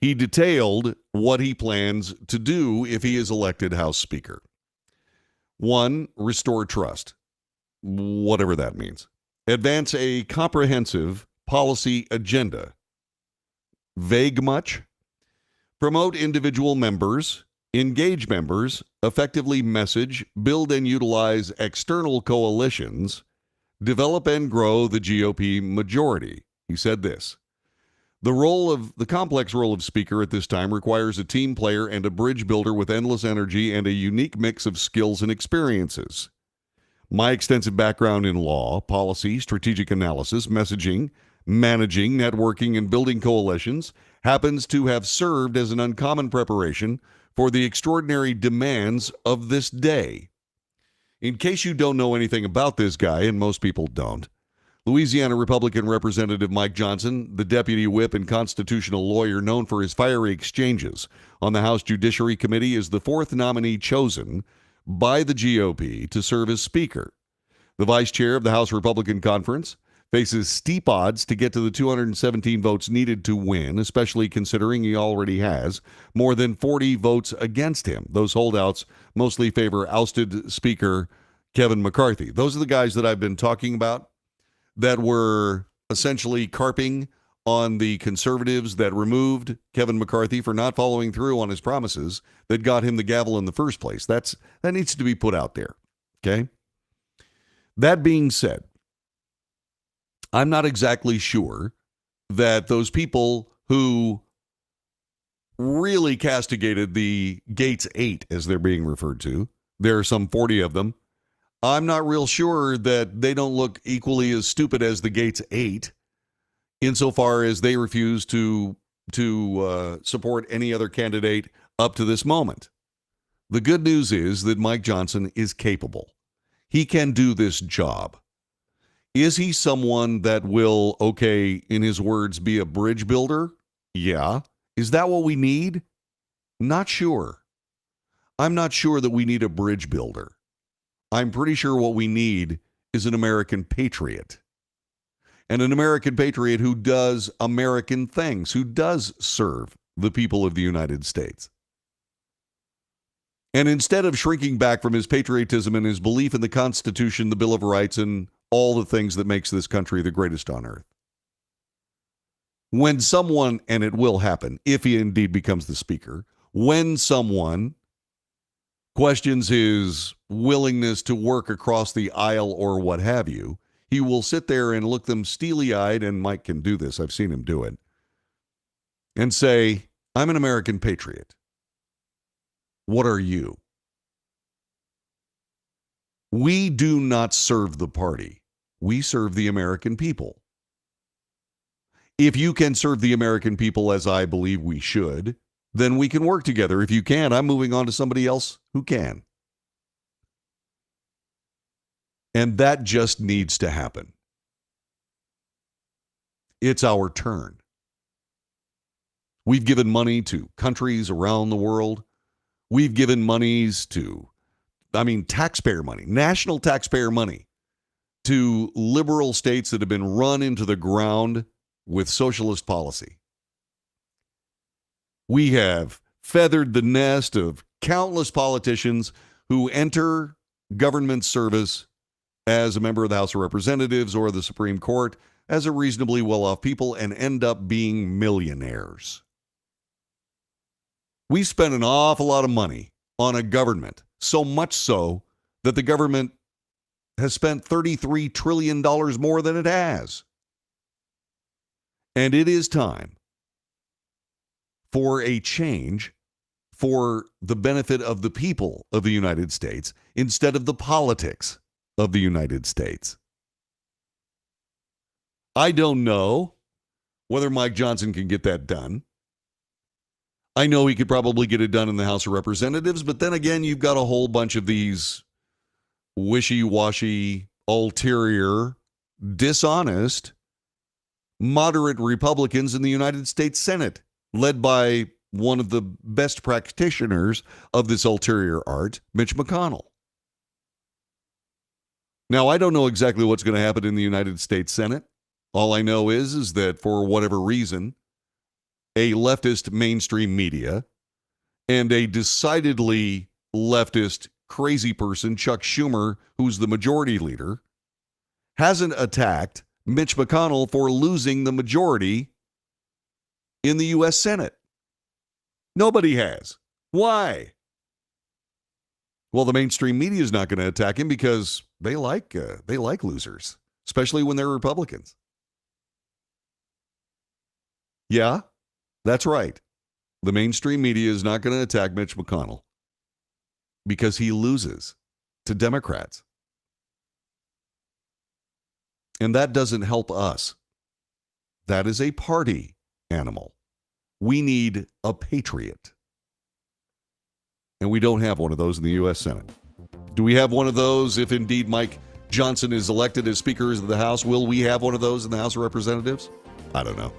he detailed what he plans to do if he is elected House Speaker. 1, restore trust, whatever that means. Advance a comprehensive policy agenda. Vague much? Promote individual members, engage members, effectively message, build and utilize external coalitions, develop and grow the GOP majority. He said this: the complex role of Speaker at this time requires a team player and a bridge builder with endless energy and a unique mix of skills and experiences. My extensive background in law, policy, strategic analysis, messaging, managing, networking, and building coalitions happens to have served as an uncommon preparation for the extraordinary demands of this day. In case you don't know anything about this guy, and most people don't, Louisiana Republican Representative Mike Johnson, the deputy whip and constitutional lawyer known for his fiery exchanges on the House Judiciary Committee, is the fourth nominee chosen by the GOP to serve as Speaker. The vice chair of the House Republican Conference faces steep odds to get to the 217 votes needed to win, especially considering he already has more than 40 votes against him. Those holdouts mostly favor ousted Speaker Kevin McCarthy. Those are the guys that I've been talking about that were essentially carping on the conservatives that removed Kevin McCarthy for not following through on his promises that got him the gavel in the first place. That needs to be put out there, okay? That being said, I'm not exactly sure that those people who really castigated the Gates 8, as they're being referred to, there are some 40 of them, I'm not real sure that they don't look equally as stupid as the Gates 8 insofar as they refuse to support any other candidate up to this moment. The good news is that Mike Johnson is capable. He can do this job. Is he someone that will, okay, in his words, be a bridge builder? Yeah. Is that what we need? Not sure. I'm not sure that we need a bridge builder. I'm pretty sure what we need is an American patriot. And an American patriot who does American things, who does serve the people of the United States. And instead of shrinking back from his patriotism and his belief in the Constitution, the Bill of Rights, and all the things that makes this country the greatest on earth, when someone, and it will happen if he indeed becomes the Speaker, when someone questions his willingness to work across the aisle or what have you, he will sit there and look them steely-eyed, and Mike can do this, I've seen him do it, and say, I'm an American patriot. What are you? We do not serve the party. We serve the American people. If you can serve the American people as I believe we should, then we can work together. If you can't, I'm moving on to somebody else who can. And that just needs to happen. It's our turn. We've given money to countries around the world. We've given monies to, taxpayer money, national taxpayer money, to liberal states that have been run into the ground with socialist policy. We have feathered the nest of countless politicians who enter government service as a member of the House of Representatives or the Supreme Court as a reasonably well-off people and end up being millionaires. We spend an awful lot of money on a government, so much so that the government has spent $33 trillion more than it has. And it is time for a change for the benefit of the people of the United States instead of the politics of the United States. I don't know whether Mike Johnson can get that done. I know he could probably get it done in the House of Representatives, but then again, you've got a whole bunch of these wishy-washy, ulterior, dishonest, moderate Republicans in the United States Senate, led by one of the best practitioners of this ulterior art, Mitch McConnell. Now, I don't know exactly what's going to happen in the United States Senate. All I know is that for whatever reason, a leftist mainstream media and a decidedly leftist crazy person, Chuck Schumer, who's the majority leader, hasn't attacked Mitch McConnell for losing the majority in the U.S. Senate. Nobody has. Why? Well, the mainstream media is not going to attack him because they like losers, especially when they're Republicans. Yeah, that's right. The mainstream media is not going to attack Mitch McConnell because he loses to Democrats. And that doesn't help us. That is a party animal. We need a patriot. And we don't have one of those in the U.S. Senate. Do we have one of those if indeed Mike Johnson is elected as Speaker of the House? Will we have one of those in the House of Representatives? I don't know.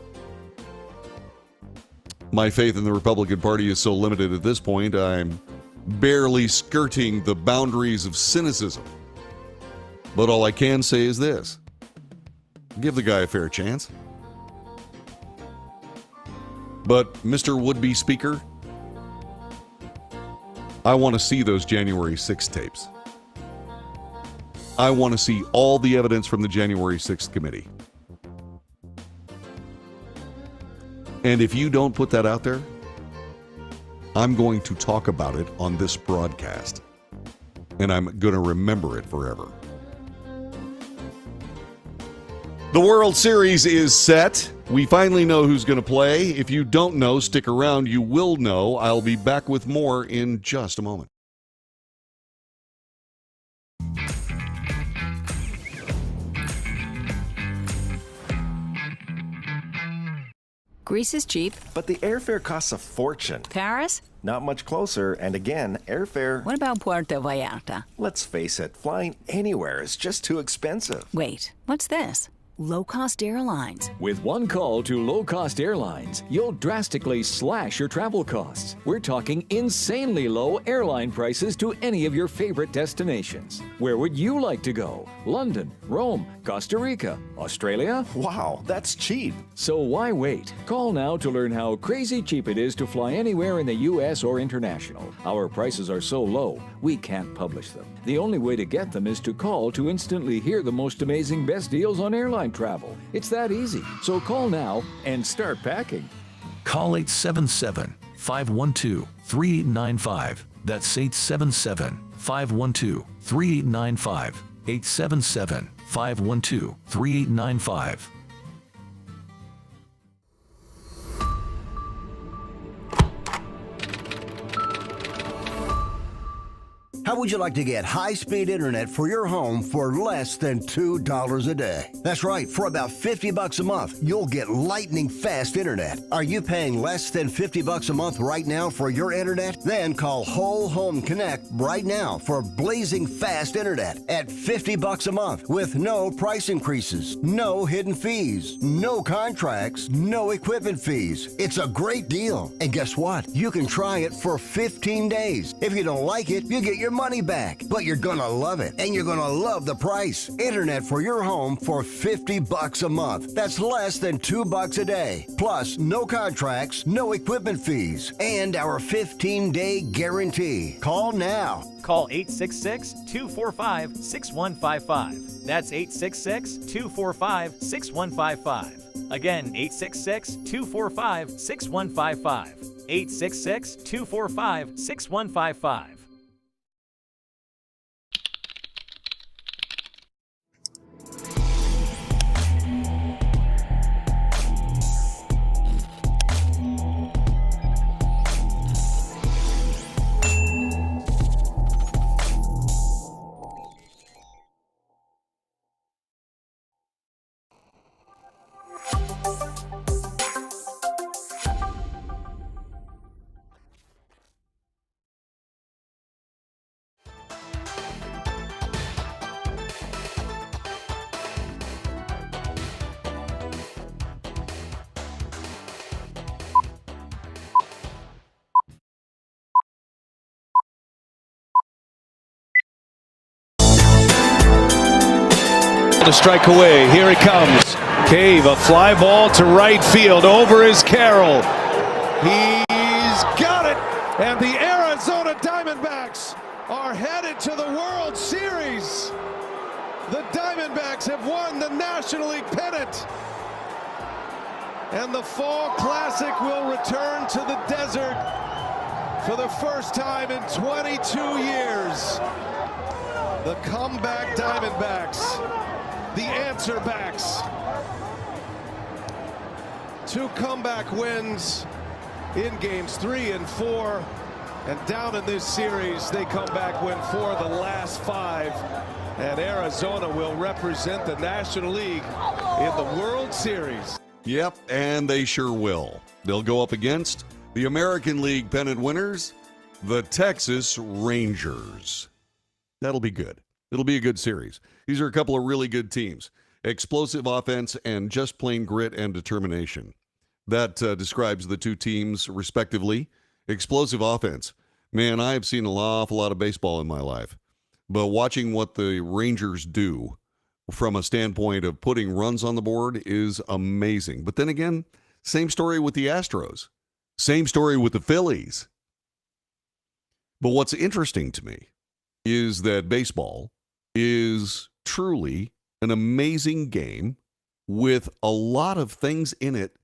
My faith in the Republican Party is so limited at this point, I'm barely skirting the boundaries of cynicism. But all I can say is this. Give the guy a fair chance. But, Mr. Would-Be Speaker, I want to see those January 6th tapes. I want to see all the evidence from the January 6th committee. And if you don't put that out there, I'm going to talk about it on this broadcast. And I'm going to remember it forever. The World Series is set. We finally know who's going to play. If you don't know, stick around. You will know. I'll be back with more in just a moment. Greece is cheap. But the airfare costs a fortune. Paris? Not much closer, and again, airfare... What about Puerto Vallarta? Let's face it, flying anywhere is just too expensive. Wait, what's this? Low-cost airlines. With one call to low-cost airlines, you'll drastically slash your travel costs. We're talking insanely low airline prices to any of your favorite destinations. Where would you like to go? London, Rome, Costa Rica, Australia? Wow, that's cheap. So why wait? Call now to learn how crazy cheap it is to fly anywhere in the U.S. or international. Our prices are so low, we can't publish them. The only way to get them is to call to instantly hear the most amazing best deals on airline travel. It's that easy. So call now and start packing. Call 877-512-3895. That's 877-512-3895. 877-512-3895. How would you like to get high-speed internet for your home for less than $2 a day? That's right, for about $50 a month, you'll get lightning-fast internet. Are you paying less than $50 a month right now for your internet? Then call Whole Home Connect right now for blazing fast internet at $50 a month with no price increases, no hidden fees, no contracts, no equipment fees. It's a great deal. And guess what? You can try it for 15 days. If you don't like it, you get your money back, but you're gonna love it, and you're gonna love the price. Internet for your home for $50 a month. That's less than $2 a day. Plus, no contracts, no equipment fees, and our 15-day guarantee. Call now. Call 866-245-6155. That's 866-245-6155. Again, 866-245-6155. 866-245-6155. To strike away. Here it comes. Cave, a fly ball to right field. Over is Carroll. He's got it. And the Arizona Diamondbacks are headed to the World Series. The Diamondbacks have won the National League pennant. And the Fall Classic will return to the desert for the first time in 22 years. The comeback Diamondbacks. The answer backs. 2 comeback wins in games 3 and 4. And down in this series, they come back, win 4 of the last 5. And Arizona will represent the National League in the World Series. Yep, and they sure will. They'll go up against the American League pennant winners, the Texas Rangers. That'll be good. It'll be a good series. These are a couple of really good teams. Explosive offense and just plain grit and determination. That describes the two teams respectively. Explosive offense. Man, I have seen an awful lot of baseball in my life. But watching what the Rangers do from a standpoint of putting runs on the board is amazing. But then again, same story with the Astros. Same story with the Phillies. But what's interesting to me is that baseball is truly an amazing game with a lot of things in it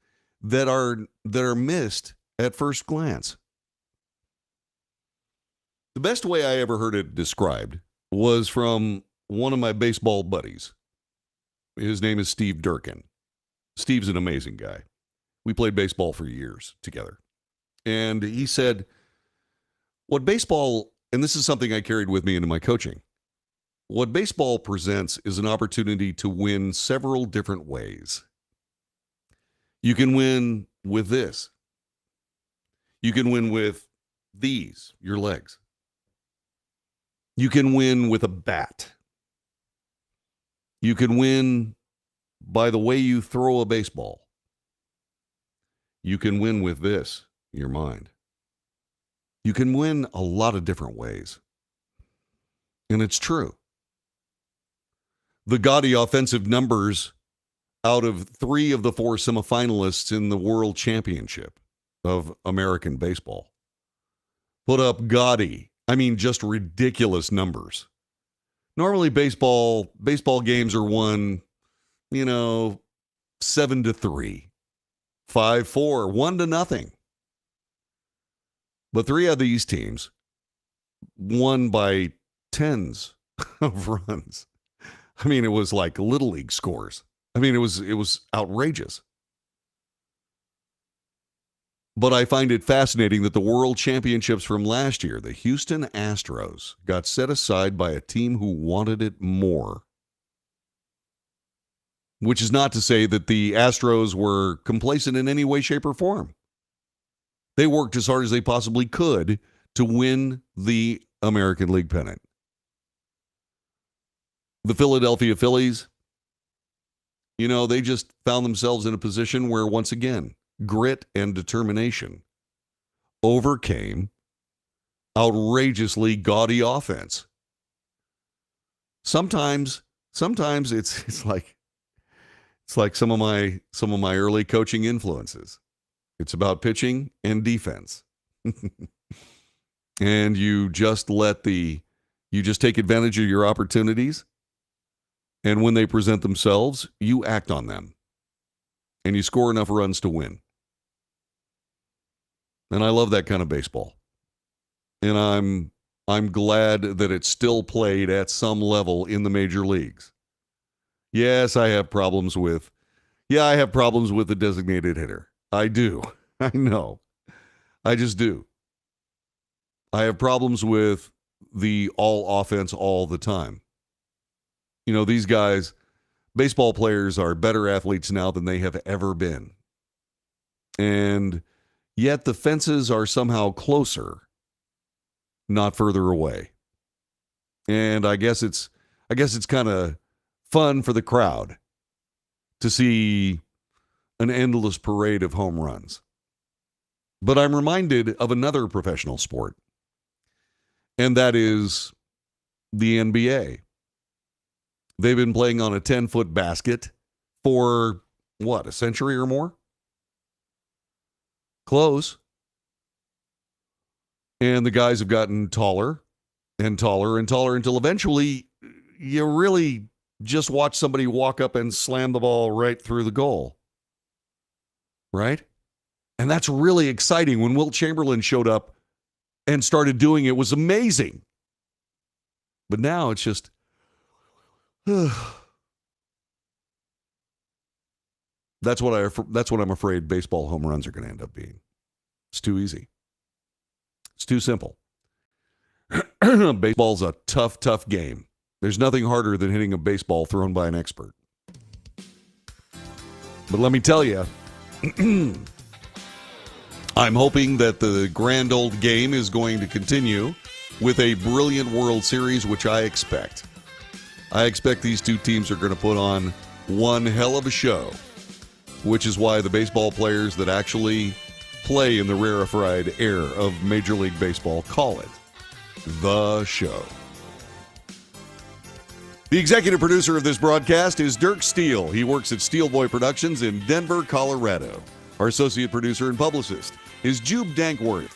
that are missed at first glance. The best way I ever heard it described was from one of my baseball buddies. His name is Steve Durkin. Steve's an amazing guy. We played baseball for years together. And he said, what baseball, and this is something I carried with me into my coaching, what baseball presents is an opportunity to win several different ways. You can win with this. You can win with these, your legs. You can win with a bat. You can win by the way you throw a baseball. You can win with this, your mind. You can win a lot of different ways. And it's true. The gaudy offensive numbers out of 3 of the 4 semifinalists in the World Championship of American baseball put up gaudy, I mean just ridiculous numbers. Normally baseball games are won, 7-3, 5-4, 1-0. But 3 of these teams won by tens of runs. I mean, it was like Little League scores. I mean, it was outrageous. But I find it fascinating that the World Championships from last year, the Houston Astros, got set aside by a team who wanted it more. Which is not to say that the Astros were complacent in any way, shape, or form. They worked as hard as they possibly could to win the American League pennant. The Philadelphia Phillies, they just found themselves in a position where, once again, grit and determination overcame outrageously gaudy offense. Sometimes it's like some of my early coaching influences. It's about pitching and defense. And you just take advantage of your opportunities. And when they present themselves, you act on them. And you score enough runs to win. And I love that kind of baseball. And I'm glad that it's still played at some level in the major leagues. Yes, I have problems with the designated hitter. I do. I know. I just do. I have problems with the all offense all the time. These guys, baseball players, are better athletes now than they have ever been. And yet the fences are somehow closer, not further away. And I guess it's kind of fun for the crowd to see an endless parade of home runs. But I'm reminded of another professional sport, and that is the NBA. They've been playing on a 10-foot basket for, a century or more? Close. And the guys have gotten taller and taller and taller until eventually you really just watch somebody walk up and slam the ball right through the goal. Right? And that's really exciting. When Wilt Chamberlain showed up and started doing it, it was amazing. But now it's just, that's what I'm afraid baseball home runs are going to end up being. It's too easy. It's too simple. Baseball's a tough, tough game. There's nothing harder than hitting a baseball thrown by an expert. But let me tell you, I'm hoping that the grand old game is going to continue with a brilliant World Series, which I expect. I expect these two teams are going to put on one hell of a show, which is why the baseball players that actually play in the rarefied air of Major League Baseball call it the show. The executive producer of this broadcast is Dirk Steele. He works at Steelboy Productions in Denver, Colorado. Our associate producer and publicist is Jube Dankworth.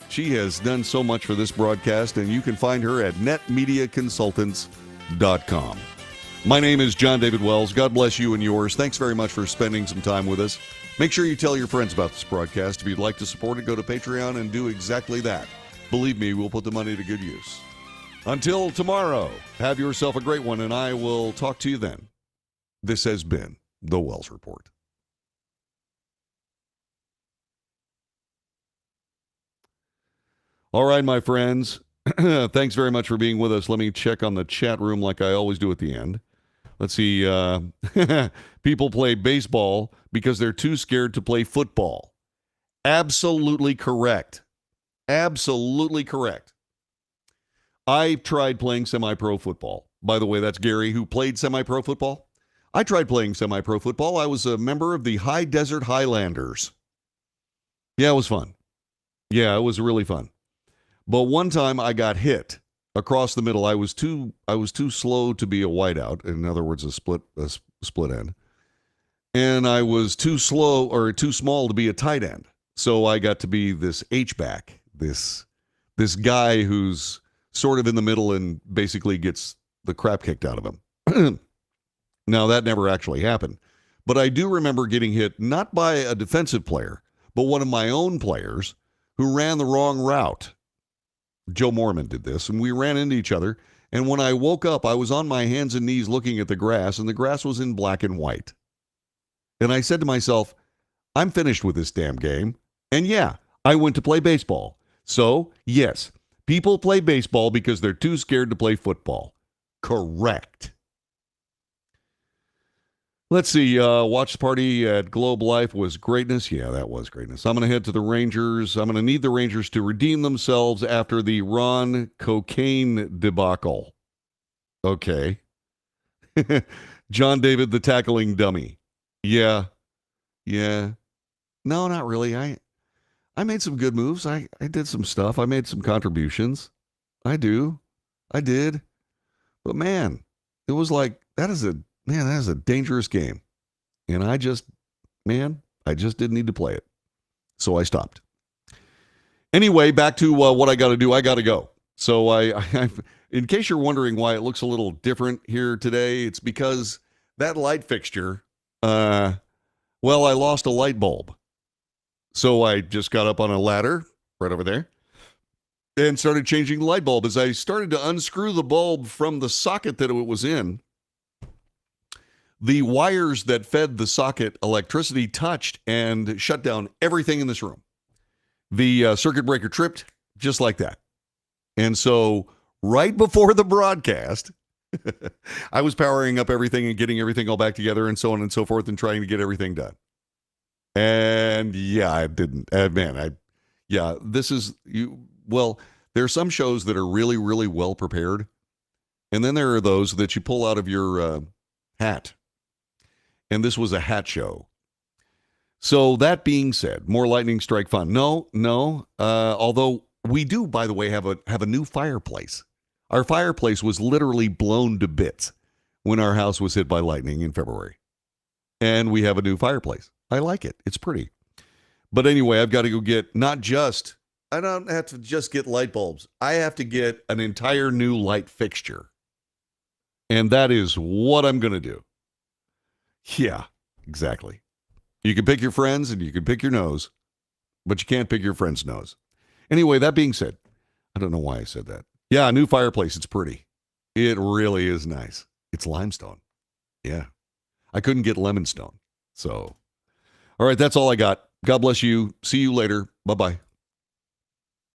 She has done so much for this broadcast, and you can find her at netmediaconsultants.com. My name is John David Wells. God bless you and yours. Thanks very much for spending some time with us. Make sure you tell your friends about this broadcast. If you'd like to support it, go to Patreon and do exactly that. Believe me, we'll put the money to good use. Until tomorrow, have yourself a great one, and I will talk to you then. This has been The Wells Report. All right, my friends. Thanks very much for being with us. Let me check on the chat room like I always do at the end. Let's see. People play baseball because they're too scared to play football. Absolutely correct. Absolutely correct. I tried playing semi-pro football. By the way, that's Gary who played semi-pro football. I tried playing semi-pro football. I was a member of the High Desert Highlanders. Yeah, it was fun. Yeah, it was really fun. But one time I got hit across the middle. I was too slow to be a wideout. In other words, a split end. And I was too small to be a tight end. So I got to be this H-back, this guy who's sort of in the middle and basically gets the crap kicked out of him. Now, that never actually happened. But I do remember getting hit not by a defensive player, but one of my own players who ran the wrong route. Joe Mormon did this, and we ran into each other. And when I woke up, I was on my hands and knees looking at the grass, and the grass was in black and white. And I said to myself, I'm finished with this damn game. And yeah, I went to play baseball. So, yes, people play baseball because they're too scared to play football. Correct. Let's see. Watch party at Globe Life was greatness. Yeah, that was greatness. I'm going to head to the Rangers. I'm going to need the Rangers to redeem themselves after the Ron cocaine debacle. Okay. John David, the tackling dummy. Yeah. No, not really. I made some good moves. I did some stuff. I made some contributions. I did. But man, it was like, that is a dangerous game. And I just didn't need to play it. So I stopped. Anyway, back to what I got to do. I got to go. So I, in case you're wondering why it looks a little different here today, it's because that light fixture, I lost a light bulb. So I just got up on a ladder right over there and started changing the light bulb. As I started to unscrew the bulb from the socket that it was in, the wires that fed the socket electricity touched and shut down everything in this room. The circuit breaker tripped just like that. And so right before the broadcast, I was powering up everything and getting everything all back together and so on and so forth and trying to get everything done. And yeah, I didn't. There are some shows that are really, really well prepared. And then there are those that you pull out of your hat. And this was a hat show. So that being said, more lightning strike fun. No. Although we do, by the way, have a new fireplace. Our fireplace was literally blown to bits when our house was hit by lightning in February. And we have a new fireplace. I like it. It's pretty. But anyway, I've got to go get I don't have to just get light bulbs. I have to get an entire new light fixture. And that is what I'm going to do. Yeah, exactly. You can pick your friends and you can pick your nose, but you can't pick your friend's nose. Anyway, that being said, I don't know why I said that. Yeah, a new fireplace. It's pretty. It really is nice. It's limestone. Yeah. I couldn't get lemon stone. So, all right, that's all I got. God bless you. See you later. Bye-bye.